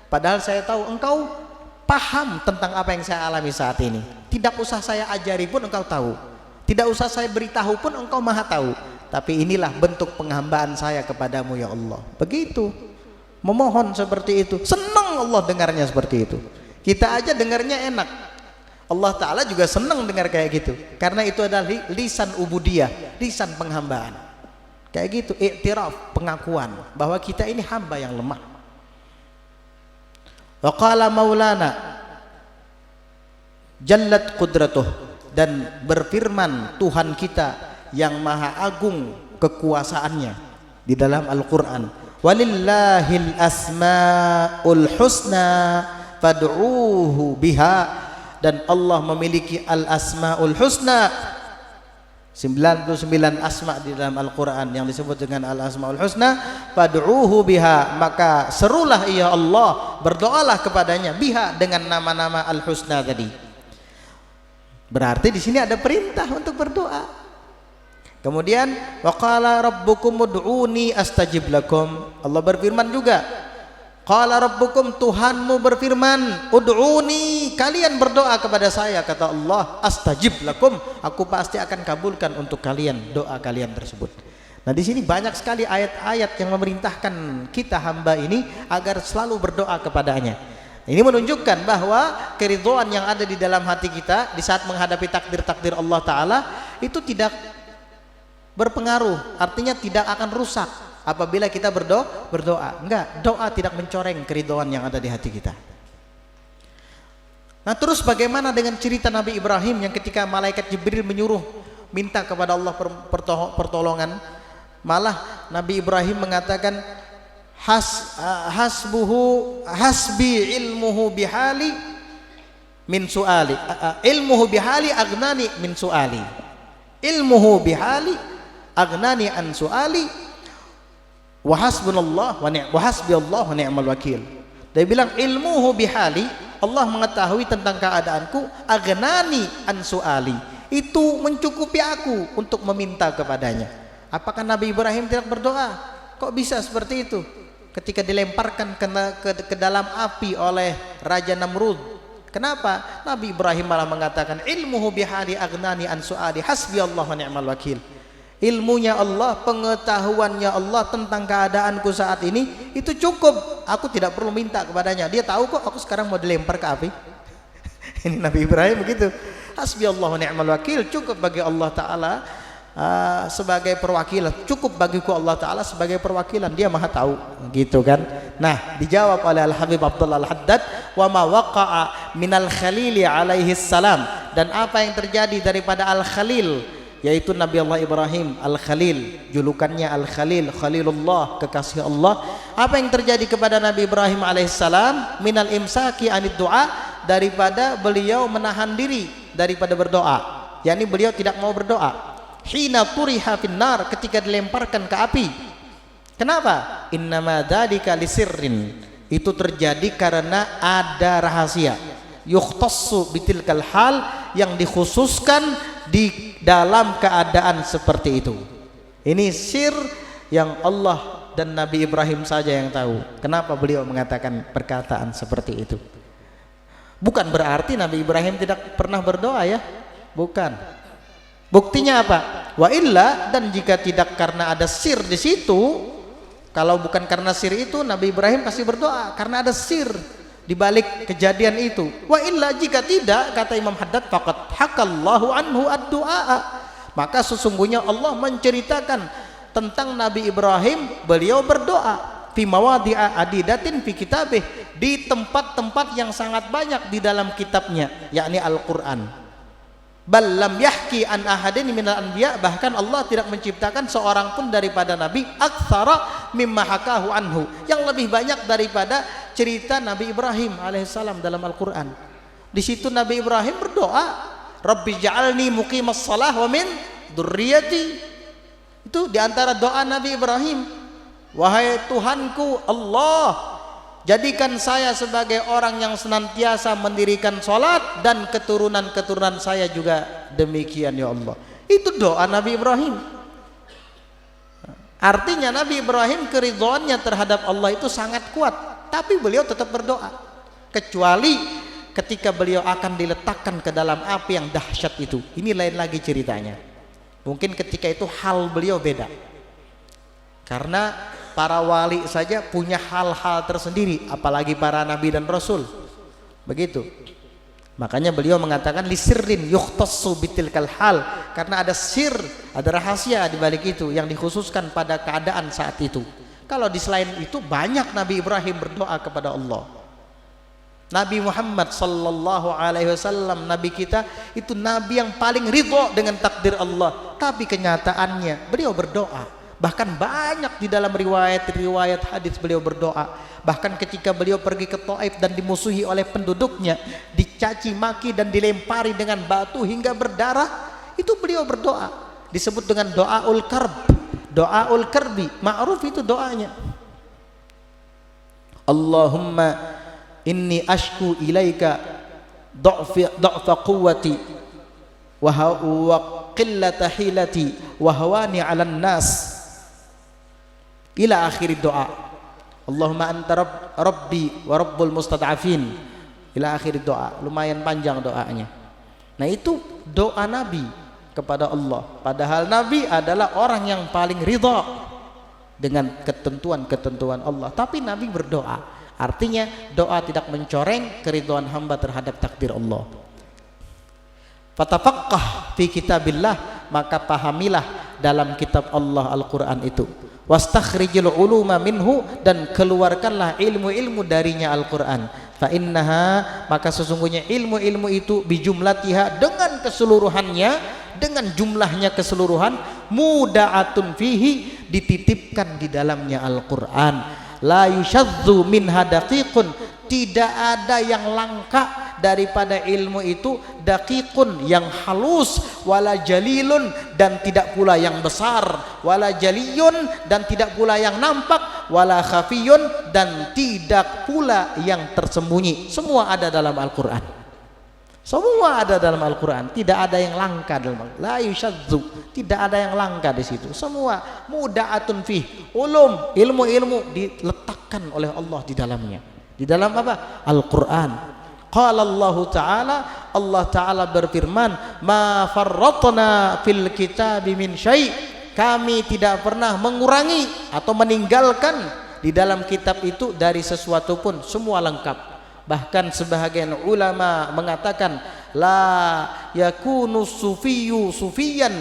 padahal saya tahu engkau paham tentang apa yang saya alami saat ini. Tidak usah saya ajari pun engkau tahu, tidak usah saya beritahu pun engkau maha tahu. Tapi inilah bentuk penghambaan saya kepadamu ya Allah. Begitu memohon seperti itu, senang Allah dengarnya seperti itu. Kita aja dengarnya enak, Allah Ta'ala juga senang dengar kayak gitu, karena itu adalah lisan ubudiyah, lisan penghambaan. Kayak gitu, iktiraf, pengakuan bahwa kita ini hamba yang lemah. Wa qala maulana jallat qudratuh, dan berfirman Tuhan kita yang maha agung kekuasaannya di dalam Al-Quran, walillahil asmaul husna fad'uuhu biha, dan Allah memiliki al-asmaul husna, 99 asma di dalam Al-Quran yang disebut dengan al-asmaul husna. Fad'uuhu biha, maka serulah ia Allah, berdoalah kepadanya, biha, dengan nama-nama al-husna tadi. Berarti di sini ada perintah untuk berdoa. Kemudian wa qala rabbukum ud'uni astajib lakum, Allah berfirman juga, qala rabbukum, Tuhanmu berfirman, ud'uni, kalian berdoa kepada saya, kata Allah, astajib lakum, aku pasti akan kabulkan untuk kalian doa kalian tersebut. Nah, di sini banyak sekali ayat-ayat yang memerintahkan kita hamba ini agar selalu berdoa kepadanya. Ini menunjukkan bahwa keridhaan yang ada di dalam hati kita di saat menghadapi takdir-takdir Allah Ta'ala itu tidak berpengaruh, artinya tidak akan rusak apabila kita berdoa. Enggak, doa tidak mencoreng keridhaan yang ada di hati kita. Nah, terus bagaimana dengan cerita Nabi Ibrahim yang ketika malaikat Jibril menyuruh minta kepada Allah pertolongan, malah Nabi Ibrahim mengatakan hasbi ilmuhu bihali min suali, ilmuhu bihali agnani min suali, ilmuhu bihali agnani an suali, wa hasbunallah wa hasbiyallah wa ni'mal wakil. Dia bilang ilmuhu bihali, Allah mengetahui tentang keadaanku, agnani an suali, itu mencukupi aku untuk meminta kepadanya. Apakah Nabi Ibrahim tidak berdoa? Kok bisa seperti itu? Ketika dilemparkan ke dalam api oleh Raja Namrud, kenapa? Nabi Ibrahim malah mengatakan ilmuhu bihali agnani an suali, hasbiyallah wa ni'mal wakil. Ilmunya Allah, pengetahuannya Allah tentang keadaanku saat ini itu cukup, aku tidak perlu minta kepadanya. Dia tahu kok aku sekarang mau dilempar ke api. Ini Nabi Ibrahim begitu. Hasbiyallah wa ni'mal wakil, cukup bagi Allah Ta'ala sebagai perwakilan, cukup bagiku Allah Ta'ala sebagai perwakilan, dia maha tahu, gitu kan. Nah, dijawab oleh Al-Habib Abdullah Al-Haddad, wa ma waqa'a minal khalili alaihi salam, dan apa yang terjadi daripada Al-Khalil, yaitu Nabi Allah Ibrahim Al-Khalil, julukannya Al-Khalil, Khalilullah, kekasih Allah. Apa yang terjadi kepada Nabi Ibrahim alaihissalam? Minal imsaki anid doa, daripada beliau menahan diri daripada berdoa, yakni beliau tidak mau berdoa. Hina turiha finnar, ketika dilemparkan ke api. Kenapa? Innama dzalika lisirrin, itu terjadi karena ada rahasia. Yukhtassu bitilkal hal, yang dikhususkan di dalam keadaan seperti itu. Ini sir yang Allah dan Nabi Ibrahim saja yang tahu. Kenapa beliau mengatakan perkataan seperti itu? Bukan berarti Nabi Ibrahim tidak pernah berdoa ya, bukan. Buktinya apa? Wa illa, dan jika tidak karena ada sir di situ, kalau bukan karena sir itu, Nabi Ibrahim pasti berdoa karena ada sir di balik kejadian itu. Wa illa, jika tidak, kata Imam Haddad, faqad hakallahu anhu ad-du'a, maka sesungguhnya Allah menceritakan tentang Nabi Ibrahim, beliau berdoa fi mawadi'a adidatin fi kitabih, di tempat-tempat yang sangat banyak di dalam kitabnya, yakni Al-Qur'an. Bal lam yahki an ahadin minal anbiya, bahkan Allah tidak menciptakan seorang pun daripada nabi aktsara mimma hakahu anhu, yang lebih banyak daripada cerita Nabi Ibrahim alaihissalam dalam Al-Qur'an. Di situ Nabi Ibrahim berdoa, Rabbi ja'alni muqimas shalah wa min dzurriyyati. Itu diantara doa Nabi Ibrahim, wahai Tuhanku Allah, jadikan saya sebagai orang yang senantiasa mendirikan sholat, dan keturunan-keturunan saya juga demikian ya Allah. Itu doa Nabi Ibrahim. Artinya Nabi Ibrahim keridhaannya terhadap Allah itu sangat kuat, tapi beliau tetap berdoa, kecuali ketika beliau akan diletakkan ke dalam api yang dahsyat itu. Ini lain lagi ceritanya. Mungkin ketika itu hal beliau beda, karena para wali saja punya hal-hal tersendiri, apalagi para nabi dan rasul. Begitu. Makanya beliau mengatakan lisirrin yukhtassu bitilkal hal, karena ada sir, ada rahasia di balik itu yang dikhususkan pada keadaan saat itu. Kalau di selain itu, banyak Nabi Ibrahim berdoa kepada Allah. Nabi Muhammad sallallahu alaihi wasallam, nabi kita itu nabi yang paling ridho dengan takdir Allah, tapi kenyataannya beliau berdoa. Bahkan banyak di dalam riwayat hadis beliau berdoa. Bahkan ketika beliau pergi ke Taif dan dimusuhi oleh penduduknya, dicaci maki dan dilempari dengan batu hingga berdarah, itu beliau berdoa. Disebut dengan doaul karb, doaul karbi, ma'ruf itu doanya. Allahumma inni ashku ilaika dha'fa quwwati wa qillata hilati wa hawani 'alan nas, ila akhir doa. Allahumma anta rabbi wa rabbul mustad'afin, ila akhir doa. Lumayan panjang doanya. Nah, itu doa Nabi kepada Allah, padahal Nabi adalah orang yang paling ridha dengan ketentuan-ketentuan Allah, tapi Nabi berdoa. Artinya doa tidak mencoreng keridhaan hamba terhadap takdir Allah. Fatafaqqah fi kitabillah, maka pahamilah dalam kitab Allah Al-Qur'an itu. Wastakhrijil uluma minhu, dan keluarkanlah ilmu-ilmu darinya Al-Qur'an. Fa innaha, maka sesungguhnya ilmu-ilmu itu bijumlatiha, dengan keseluruhannya, dengan jumlahnya keseluruhan, muda'atun fihi, dititipkan di dalamnya Al-Qur'an. La yushadzu minha daqiqun, tidak ada yang langka daripada ilmu itu, daqiqun yang halus, wala jalilun, dan tidak pula yang besar, wala jaliyun, dan tidak pula yang nampak, wala khafiyun, dan tidak pula yang tersembunyi. Semua ada dalam Al-Qur'an. Semua ada dalam Al-Qur'an, tidak ada yang langka dalam Al-Qur'an. La yushadzu, tidak ada yang langka di situ. Semua muda'atun fih, ulum, ilmu-ilmu diletakkan oleh Allah di dalamnya. Di dalam apa? Al-Qur'an. Qala Allah Ta'ala, Allah Ta'ala berfirman, ma farratna fil kitabi min syai', kami tidak pernah mengurangi atau meninggalkan di dalam kitab itu dari sesuatu pun, semua lengkap. Bahkan sebahagian ulama mengatakan, la yakunu sufiyyu sufiyan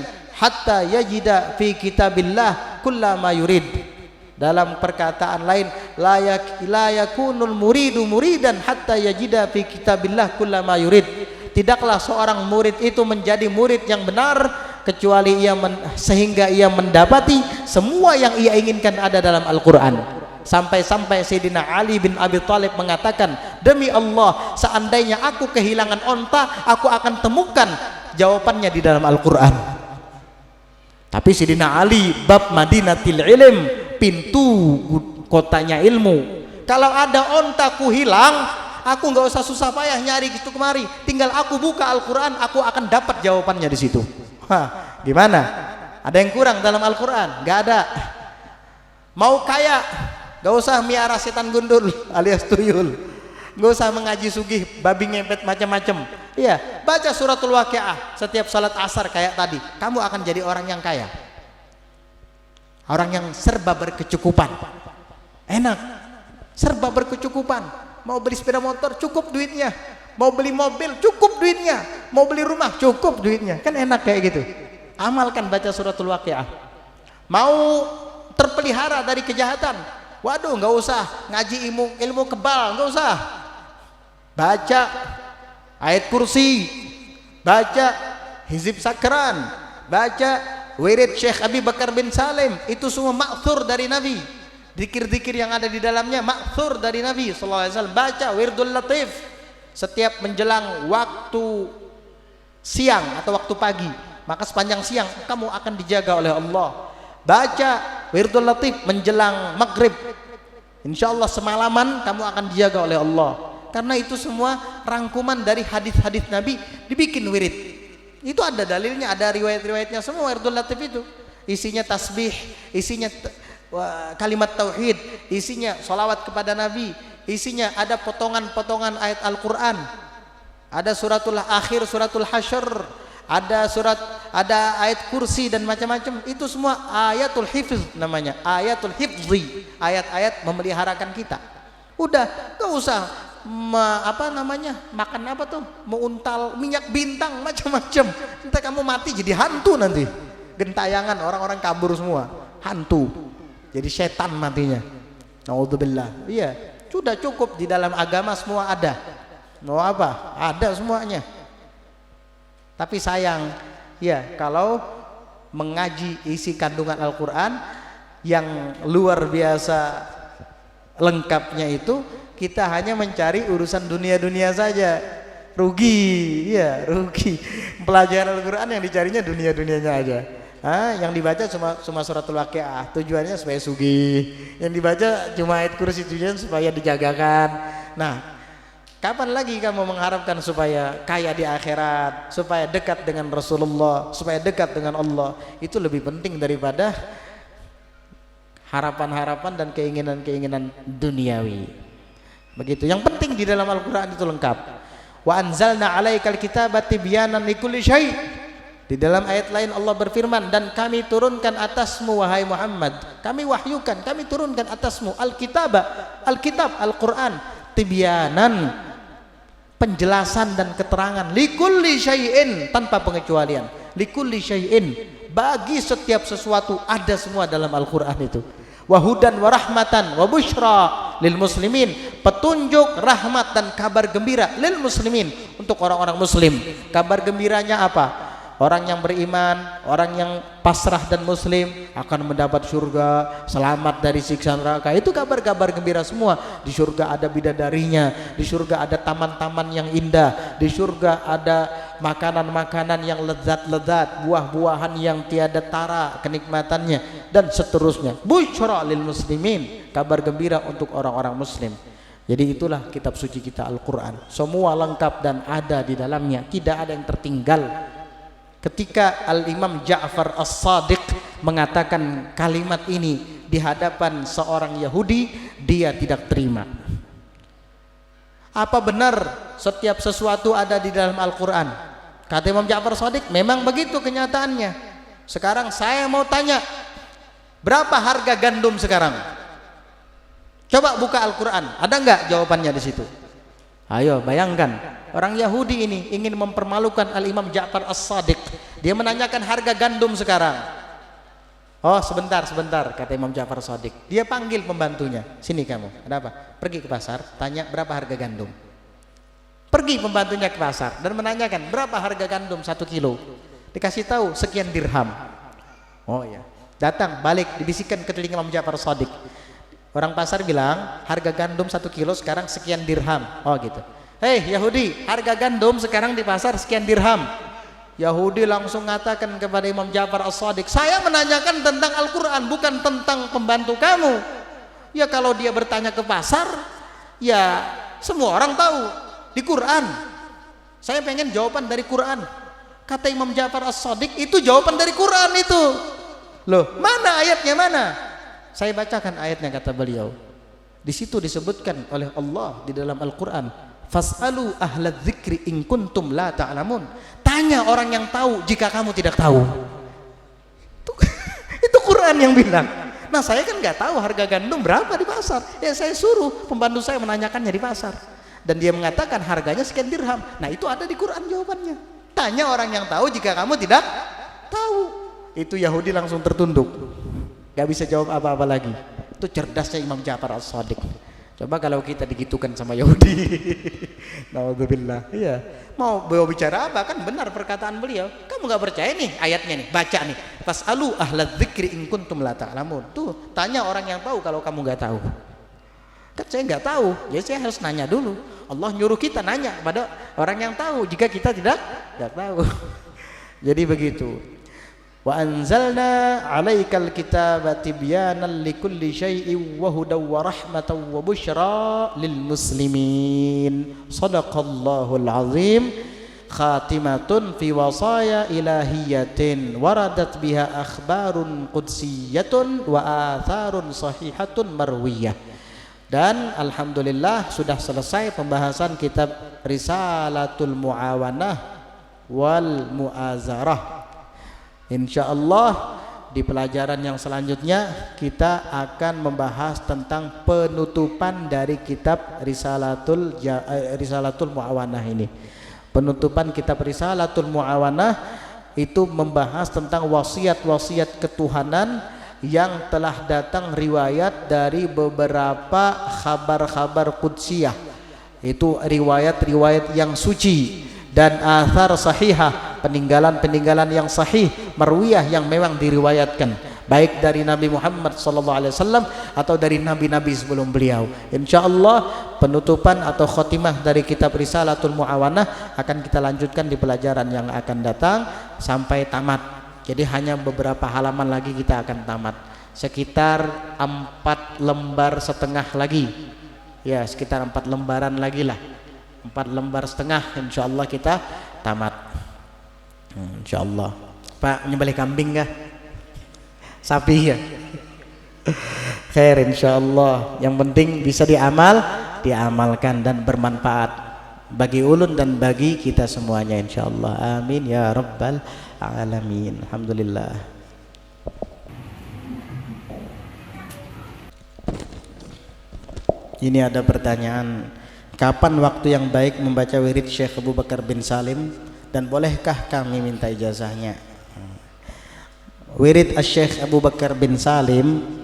hatta yajida fi kitabillah kullama yurid. Dalam perkataan lain, la yakunul muridu muridan hatta yajida fi kitabillah kullama yurid. Tidaklah seorang murid itu menjadi murid yang benar kecuali sehingga ia mendapati semua yang ia inginkan ada dalam Al-Quran. Sampai-sampai Sayyidina Ali bin Abi Thalib mengatakan, demi Allah, seandainya aku kehilangan onta, aku akan temukan jawabannya di dalam Al-Quran. Tapi Sayyidina Ali bab Madinatil Ilm, pintu kotanya ilmu. Kalau ada ontaku hilang, aku nggak usah susah payah nyari gitu kemari, tinggal aku buka Al-Quran, aku akan dapat jawabannya di situ. Hah, gimana? Ada yang kurang dalam Al-Quran? Nggak ada. Mau kaya, nggak usah miara setan gundul alias tuyul, nggak usah mengaji sugih, babi ngepet macam-macam. Iya, baca suratul Waqiah setiap salat asar kayak tadi, kamu akan jadi orang yang kaya, orang yang serba berkecukupan. Enak, serba berkecukupan. Mau beli sepeda motor cukup duitnya, mau beli mobil cukup duitnya, mau beli rumah cukup duitnya, kan enak kayak gitu. Amalkan baca suratul Waqiah. Mau terpelihara dari kejahatan, waduh nggak usah ngaji ilmu kebal, nggak usah, baca ayat kursi, baca hizib sakran, baca wirid Syekh Abi Bakar bin Salim, itu semua ma'thur dari Nabi. Zikir-zikir yang ada di dalamnya ma'thur dari Nabi sallallahu alaihi wasallam. Baca wirdul latif setiap menjelang waktu siang atau waktu pagi, maka sepanjang siang kamu akan dijaga oleh Allah. Baca wirdul latif menjelang maghrib, insyaallah semalaman kamu akan dijaga oleh Allah. Karena itu semua rangkuman dari hadis-hadis Nabi dibikin wirid. Itu ada dalilnya, ada riwayat-riwayatnya semua. Wirdul latif itu isinya tasbih, isinya kalimat tauhid, isinya salawat kepada Nabi, isinya ada potongan-potongan ayat Al-Quran, ada suratul akhir, suratul hasyr, ada ayat kursi dan macam-macam. Itu semua ayatul hifz namanya, ayatul hifzi, ayat-ayat memeliharakan kita. Udah, gak usah makan apa tuh, meuntal minyak bintang macam-macam, nanti kamu mati jadi hantu, nanti gentayangan orang-orang kabur semua, hantu, jadi setan matinya. Naudzubillah. Iya, sudah cukup di dalam agama semua ada. Mau apa? Ada semuanya. Tapi sayang, ya kalau mengaji isi kandungan Al-Quran yang luar biasa lengkapnya itu, kita hanya mencari urusan dunia-dunia saja. Rugi, ya rugi. Pelajaran Al-Quran yang dicarinya dunia-dunianya aja. Yang dibaca cuma suratul Waqiah, tujuannya supaya sugih. Yang dibaca cuma ayat kursi, tujuannya supaya dijagakan. Nah, kapan lagi kamu mengharapkan supaya kaya di akhirat, supaya dekat dengan Rasulullah, supaya dekat dengan Allah? Itu lebih penting daripada harapan-harapan dan keinginan-keinginan duniawi. Begitu. Yang penting di dalam Al-Quran itu lengkap. Wa anzalna 'alaikal kitaba tibyanan likulli syai'. Di dalam ayat lain Allah berfirman, dan kami turunkan atasmu wahai Muhammad, kami wahyukan, kami turunkan atasmu al-kitab, Al-Quran, tibyanan, penjelasan dan keterangan, likulli syai'in, tanpa pengecualian, likulli syai'in, bagi setiap sesuatu ada semua dalam Al-Quran itu. Wahudan warahmatan wabushra lil muslimin, petunjuk, rahmat dan kabar gembira lil muslimin, untuk orang-orang muslim. Kabar gembiranya apa? Orang yang beriman, orang yang pasrah dan muslim akan mendapat surga, selamat dari siksa neraka. Itu kabar-kabar gembira semua. Di surga ada bidadarinya, di surga ada taman-taman yang indah, di surga ada makanan-makanan yang lezat-lezat, buah-buahan yang tiada tara kenikmatannya, dan seterusnya. Busyra lil muslimin, kabar gembira untuk orang-orang muslim. Jadi itulah kitab suci kita Al-Quran. Semua lengkap dan ada di dalamnya, tidak ada yang tertinggal. Ketika Al-Imam Ja'far As-Sadiq mengatakan kalimat ini di hadapan seorang Yahudi, dia tidak terima. Apa benar setiap sesuatu ada di dalam Al-Quran? Kata Imam Ja'far As-Sadiq, memang begitu kenyataannya. Sekarang saya mau tanya, berapa harga gandum sekarang? Coba buka Al-Quran, ada nggak jawabannya di situ? Ayo bayangkan, orang Yahudi ini ingin mempermalukan Al-Imam Ja'far As-Shadiq. Dia menanyakan harga gandum sekarang. Oh sebentar, kata Imam Ja'far As-Shadiq. Dia panggil pembantunya, sini kamu, ada apa? Pergi ke pasar, tanya berapa harga gandum. Pergi pembantunya ke pasar dan menanyakan berapa harga gandum 1 kilo. Dikasih tahu sekian dirham. Oh ya, datang balik dibisikkan ke telinga Imam Ja'far As-Shadiq. Orang pasar bilang harga gandum 1 kilo sekarang sekian dirham. Oh gitu. Hei Yahudi, harga gandum sekarang di pasar sekian dirham. Yahudi langsung mengatakan kepada Imam Ja'far As-Shadiq, saya menanyakan tentang Al-Quran, bukan tentang pembantu kamu. Ya kalau dia bertanya ke pasar, ya semua orang tahu di Quran. Saya pengen jawaban dari Quran. Kata Imam Ja'far As-Shadiq, itu jawaban dari Quran itu. Loh, mana ayatnya mana? Saya bacakan ayatnya, kata beliau. Di situ disebutkan oleh Allah di dalam Al-Quran, fas'alu ahlad dzikri in kuntum la ta'lamun. Tanya orang yang tahu jika kamu tidak tahu. Itu Quran yang bilang. Nah saya kan nggak tahu harga gandum berapa di pasar. Ya saya suruh pembantu saya menanyakannya di pasar. Dan dia mengatakan harganya sekian dirham. Nah itu ada di Quran jawabannya. Tanya orang yang tahu jika kamu tidak tahu. Itu Yahudi langsung tertunduk. Gak bisa jawab apa-apa lagi. Itu cerdasnya Imam Ja'far As-Shadiq. Coba kalau kita digitukan sama Yahudi. Naudzubillah. Iya. Mau beliau bicara apa, kan benar perkataan beliau. Kamu gak percaya nih ayatnya nih, baca nih. Fas'alu ahlad dzikri in kuntum la ta'lamun. Tuh, tanya orang yang tahu kalau kamu gak tahu. Kan saya gak tahu, ya saya harus nanya dulu. Allah nyuruh kita nanya pada orang yang tahu jika kita tidak tahu. Jadi begitu. Wa anzalna 'alaikal kitaba tibyanan likulli syai'in wa hudaw wa rahmatan wa busyra lil muslimin. Shadaqallahul azim. Khatimatun fi wasaya ilahiyatin waradat biha akhbarun qudsiyatun wa atharun sahihatun marwiyah. Dan alhamdulillah sudah selesai pembahasan kitab Risalatul Muawanah wal Mu'azarah. Insyaallah di pelajaran yang selanjutnya kita akan membahas tentang penutupan dari kitab Risalatul Muawanah ini. Penutupan kitab Risalatul Muawanah itu membahas tentang wasiat-wasiat ketuhanan yang telah datang riwayat dari beberapa khabar-khabar qudsiyah. Itu riwayat-riwayat yang suci dan athar sahihah, peninggalan-peninggalan yang sahih marwiyah yang memang diriwayatkan baik dari Nabi Muhammad SAW atau dari nabi-nabi sebelum beliau. Insyaallah penutupan atau khotimah dari kitab Risalatul Muawanah akan kita lanjutkan di pelajaran yang akan datang sampai tamat. Jadi hanya beberapa halaman lagi kita akan tamat, sekitar 4 lembar setengah lagi. Ya sekitar 4 lembaran lagi lah, 4 lembar setengah insyaallah kita tamat. Insyaallah. Pak menyembelih kambing kah? Sapi ya? Khair insyaallah. Yang penting bisa diamalkan dan bermanfaat bagi ulun dan bagi kita semuanya insyaallah. Amin ya rabbal alamin. Alhamdulillah. Ini ada pertanyaan, kapan waktu yang baik membaca wirid Syekh Abu Bakar bin Salim dan bolehkah kami minta ijazahnya? Wirid Syekh Abu Bakar bin Salim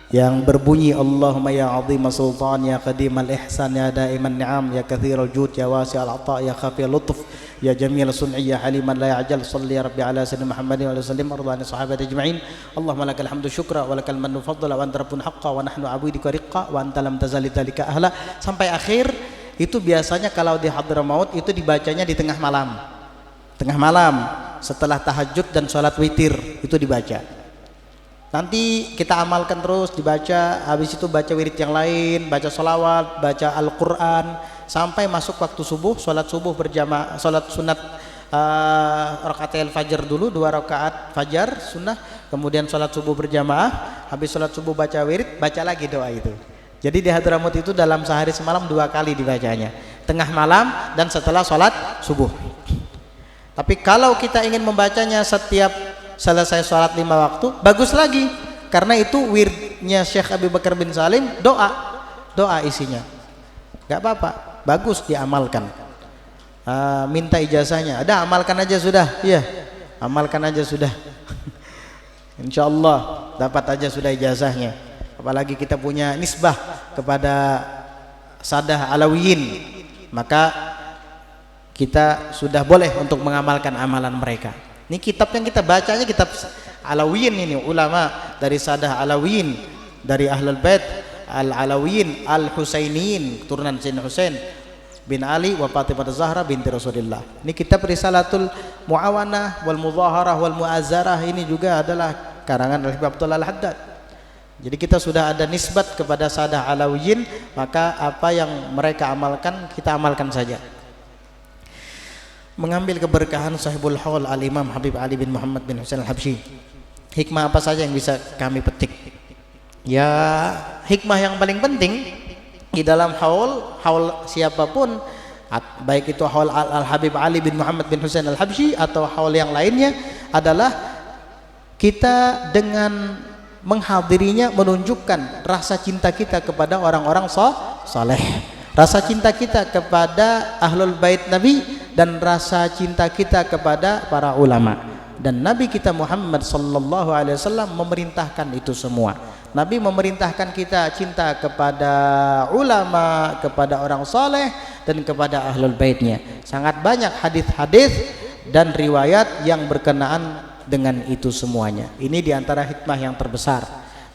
yang berbunyi Allahumma ya azim sultan ya qadim al ihsan ya daiman ni'am ya kathir al jud ya wasi al ata ya khafi al lutf ya jamil sun'i ya haliman la ya'jal salli ya rabbi ala sayyidina Muhammadin wa sallim ardhani sahabati ajma'in. Allahumma lakal hamdu syukra wa lakal mannu fadla wa anta rabbun haqqa wa nahnu abidika riqqa wa anta lam tazali dzalika ahla sampai akhir. Itu biasanya kalau di Hadramaut itu dibacanya di tengah malam setelah tahajud dan sholat witir itu dibaca. Nanti kita amalkan terus dibaca, habis itu baca wirid yang lain, baca sholawat, baca Al-Quran sampai masuk waktu subuh, sholat subuh berjamaah, sholat sunat rakaatil fajar dulu 2 rakaat fajar sunnah, kemudian sholat subuh berjamaah, habis sholat subuh baca wirid, baca lagi doa itu. Jadi di Hadramaut itu dalam sehari semalam 2 kali dibacanya, tengah malam dan setelah sholat subuh. Tapi kalau kita ingin membacanya setiap selesai sholat 5 waktu, bagus lagi, karena itu wirdnya Syekh Abu Bakar bin Salim doa isinya, gak apa-apa. bagus diamalkan. Minta ijazahnya, ada, amalkan aja sudah. Iya, amalkan aja sudah. Insya Allah dapat aja sudah ijazahnya. Apalagi kita punya nisbah kepada Sadah Alawiyin, maka kita sudah boleh untuk mengamalkan amalan mereka. Ini kitab yang kita bacanya kitab Alawiyin, ini ulama dari Sadah Alawiyin, dari Ahlul Bait Al-Alawiyin Al-Husainiyin, keturunan Sayyidina Husain bin Ali wa Fatimah Zahra binti Rasulullah. Ini kitab Risalatul Muawanah wal Mudhaharah wal Mu'azzarah, ini juga adalah karangan Habib Abdullah Al-Haddad. Jadi kita sudah ada nisbat kepada Sadah Alawiyin, maka apa yang mereka amalkan kita amalkan saja. Mengambil keberkahan Sahibul Haul Al-Imam Habib Ali bin Muhammad bin Husain Al-Habsyi. Hikmah apa saja yang bisa kami petik? Ya, hikmah yang paling penting di dalam haul siapapun, baik itu haul Al-Habib Ali bin Muhammad bin Husain Al-Habsyi atau haul yang lainnya, adalah kita dengan menghadirinya menunjukkan rasa cinta kita kepada orang-orang saleh, rasa cinta kita kepada Ahlul Bait Nabi, dan rasa cinta kita kepada para ulama. Dan Nabi kita Muhammad sallallahu alaihi wasallam memerintahkan itu semua. Nabi memerintahkan kita cinta kepada ulama, kepada orang saleh, dan kepada Ahlul Baitnya. Sangat banyak hadis-hadis dan riwayat yang berkenaan dengan itu semuanya. Ini diantara hikmah yang terbesar.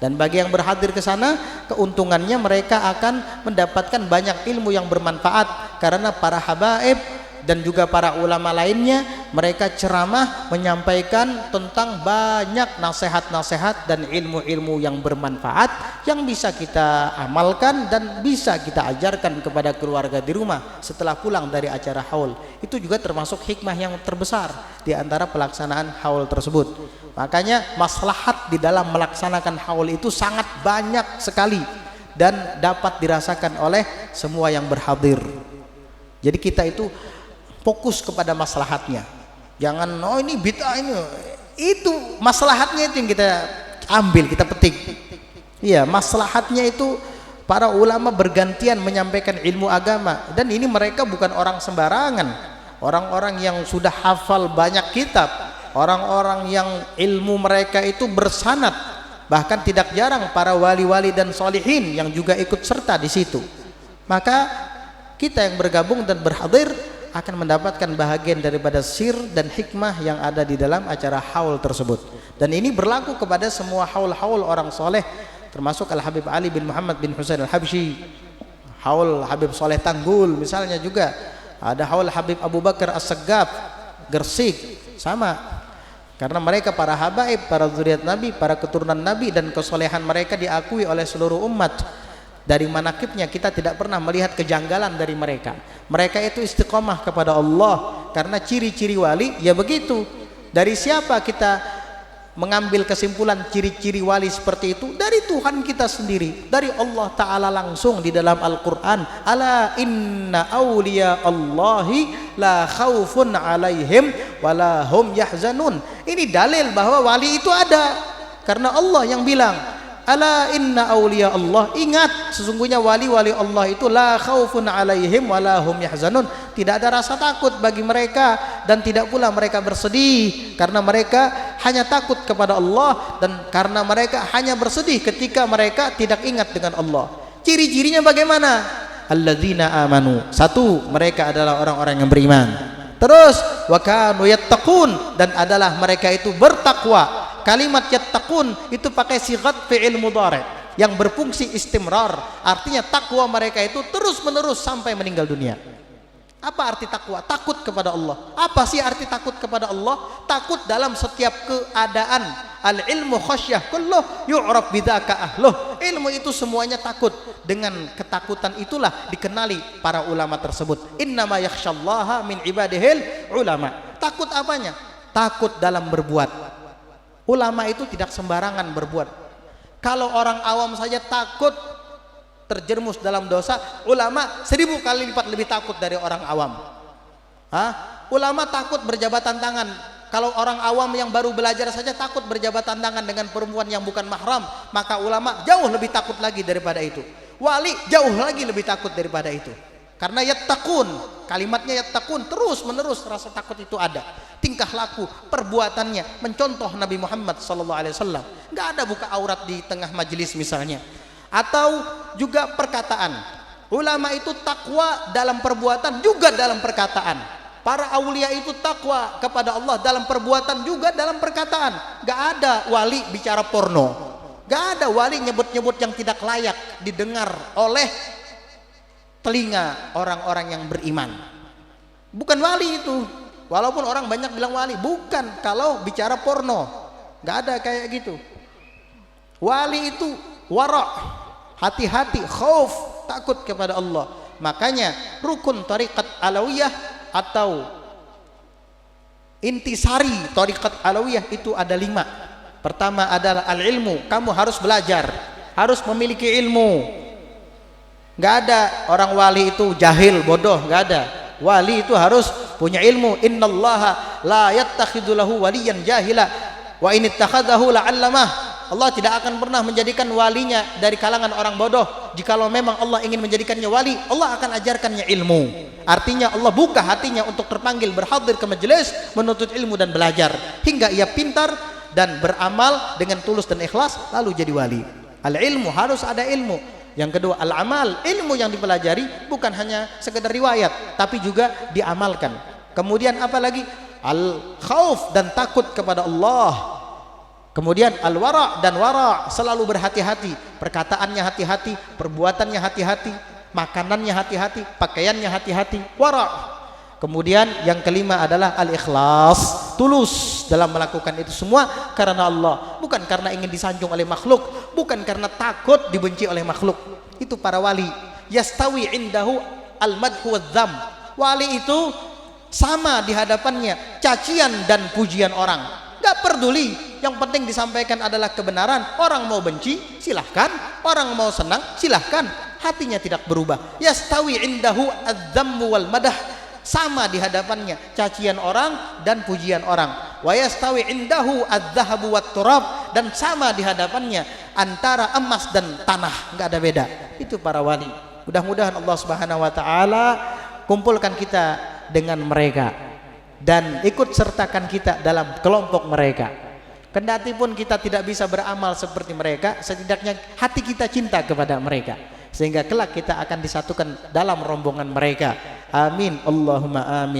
Dan bagi yang berhadir ke sana, keuntungannya mereka akan mendapatkan banyak ilmu yang bermanfaat, karena para habaib dan juga para ulama lainnya, mereka ceramah menyampaikan tentang banyak nasihat-nasihat dan ilmu-ilmu yang bermanfaat yang bisa kita amalkan dan bisa kita ajarkan kepada keluarga di rumah setelah pulang dari acara haul. Itu juga termasuk hikmah yang terbesar di antara pelaksanaan haul tersebut. Makanya maslahat di dalam melaksanakan haul itu sangat banyak sekali dan dapat dirasakan oleh semua yang berhadir. Jadi kita itu fokus kepada maslahatnya, jangan ini bid'ah, ini itu maslahatnya itu yang kita ambil, kita petik. Iya, maslahatnya itu para ulama bergantian menyampaikan ilmu agama, dan ini mereka bukan orang sembarangan, orang-orang yang sudah hafal banyak kitab, orang-orang yang ilmu mereka itu bersanad, bahkan tidak jarang para wali-wali dan solihin yang juga ikut serta di situ. Maka kita yang bergabung dan berhadir akan mendapatkan bahagian daripada sir dan hikmah yang ada di dalam acara haul tersebut. Dan ini berlaku kepada semua haul-haul orang soleh, termasuk Al-Habib Ali bin Muhammad bin Husain Al-Habsyi, haul Habib Soleh Tanggul misalnya, juga ada haul Habib Abu Bakar As-Saggaf Gersik, sama, karena mereka para habaib, para zuriat Nabi, para keturunan Nabi, dan kesolehan mereka diakui oleh seluruh umat. Dari manakibnya kita tidak pernah melihat kejanggalan dari mereka. Mereka itu istiqomah kepada Allah, karena ciri-ciri wali ya begitu. Dari siapa kita mengambil kesimpulan ciri-ciri wali seperti itu? Dari Tuhan kita sendiri, dari Allah Ta'ala langsung di dalam Al-Quran. Ala inna awliya Allahi la khawfun alaihim walahum yahzanun. Ini dalil bahwa wali itu ada, karena Allah yang bilang, ala inna awliya Allah, ingat sesungguhnya wali-wali Allah itu la khaufun alaihim wala hum yahzanun, tidak ada rasa takut bagi mereka dan tidak pula mereka bersedih, karena mereka hanya takut kepada Allah dan karena mereka hanya bersedih ketika mereka tidak ingat dengan Allah. Ciri-cirinya bagaimana? Alladzina amanu, satu, mereka adalah orang-orang yang beriman. Terus wa kanu yattaqun, dan adalah mereka itu bertakwa. Kalimat yattaqun itu pakai sigat fi'il mudhari yang berfungsi istimrar, artinya takwa mereka itu terus menerus sampai meninggal dunia. Apa arti takwa? Takut kepada Allah. Apa sih arti takut kepada Allah? Takut dalam setiap keadaan. Al ilmu khasyah kulluh yu'raf bidzaka ahluh. Ilmu itu semuanya takut. Dengan ketakutan itulah dikenali para ulama tersebut. Innama yakhsyallaha min ibadihil ulama. Takut apanya? Takut dalam berbuat. Ulama itu tidak sembarangan berbuat. Kalau orang awam saja takut terjerumus dalam dosa, ulama 1000 kali lipat lebih takut dari orang awam. Ulama takut berjabatan tangan. Kalau orang awam yang baru belajar saja takut berjabatan tangan dengan perempuan yang bukan mahram, maka ulama jauh lebih takut lagi daripada itu. Wali jauh lagi lebih takut daripada itu. Karena yattaqun, kalimatnya yattaqun, terus menerus rasa takut itu ada. Tingkah laku, perbuatannya mencontoh Nabi Muhammad SAW. Nggak ada buka aurat di tengah majelis misalnya. Atau juga perkataan. Ulama itu takwa dalam perbuatan juga dalam perkataan. Para aulia itu takwa kepada Allah dalam perbuatan juga dalam perkataan. Nggak ada wali bicara porno. Nggak ada wali nyebut-nyebut yang tidak layak didengar oleh telinga orang-orang yang beriman. Bukan wali itu. Walaupun orang banyak bilang wali, bukan kalau bicara porno. Nggak ada kayak gitu. Wali itu wara', hati-hati, khauf, takut kepada Allah. Makanya rukun tariqat alawiyah atau intisari tariqat alawiyah itu ada 5. Pertama adalah al-ilmu, kamu harus belajar, harus memiliki ilmu. Nggak ada orang wali itu jahil, bodoh, nggak ada. Wali itu harus punya ilmu. Innallaha la yattakhidhu lahu waliyan jahila wa in ittakhadhahu la'allamah. Allah tidak akan pernah menjadikan walinya dari kalangan orang bodoh. Jikalau memang Allah ingin menjadikannya wali, Allah akan ajarkannya ilmu. Artinya Allah buka hatinya untuk terpanggil berhadir ke majelis, menuntut ilmu dan belajar hingga ia pintar dan beramal dengan tulus dan ikhlas, lalu jadi wali. Al-ilmu, harus ada ilmu. Yang kedua al-amal, ilmu yang dipelajari bukan hanya sekedar riwayat tapi juga diamalkan. Kemudian apa lagi? Al-khauf, dan takut kepada Allah. Kemudian al-wara' dan wara', selalu berhati-hati, perkataannya hati-hati, perbuatannya hati-hati, makanannya hati-hati, pakaiannya hati-hati, wara'. Kemudian yang kelima adalah al-ikhlas, tulus dalam melakukan itu semua karena Allah, bukan karena ingin disanjung oleh makhluk, bukan karena takut dibenci oleh makhluk. Itu para wali. Yastawi indahu al-madhu wadh-dham. Wali itu sama di hadapannya cacian dan pujian orang. Gak peduli, yang penting disampaikan adalah kebenaran. Orang mau benci silahkan, orang mau senang silahkan, hatinya tidak berubah. Yastawi indahu adz-dzammu wal madah. Sama di hadapannya cacian orang dan pujian orang. Wa yastawi indahu adz-dzahabu wat turab, dan sama di hadapannya antara emas dan tanah, enggak ada beda. Itu para wali. Mudah-mudahan Allah Subhanahu wa taala kumpulkan kita dengan mereka dan ikut sertakan kita dalam kelompok mereka. Kendati pun kita tidak bisa beramal seperti mereka, setidaknya hati kita cinta kepada mereka, sehingga kelak kita akan disatukan dalam rombongan mereka. Amin Allahumma amin.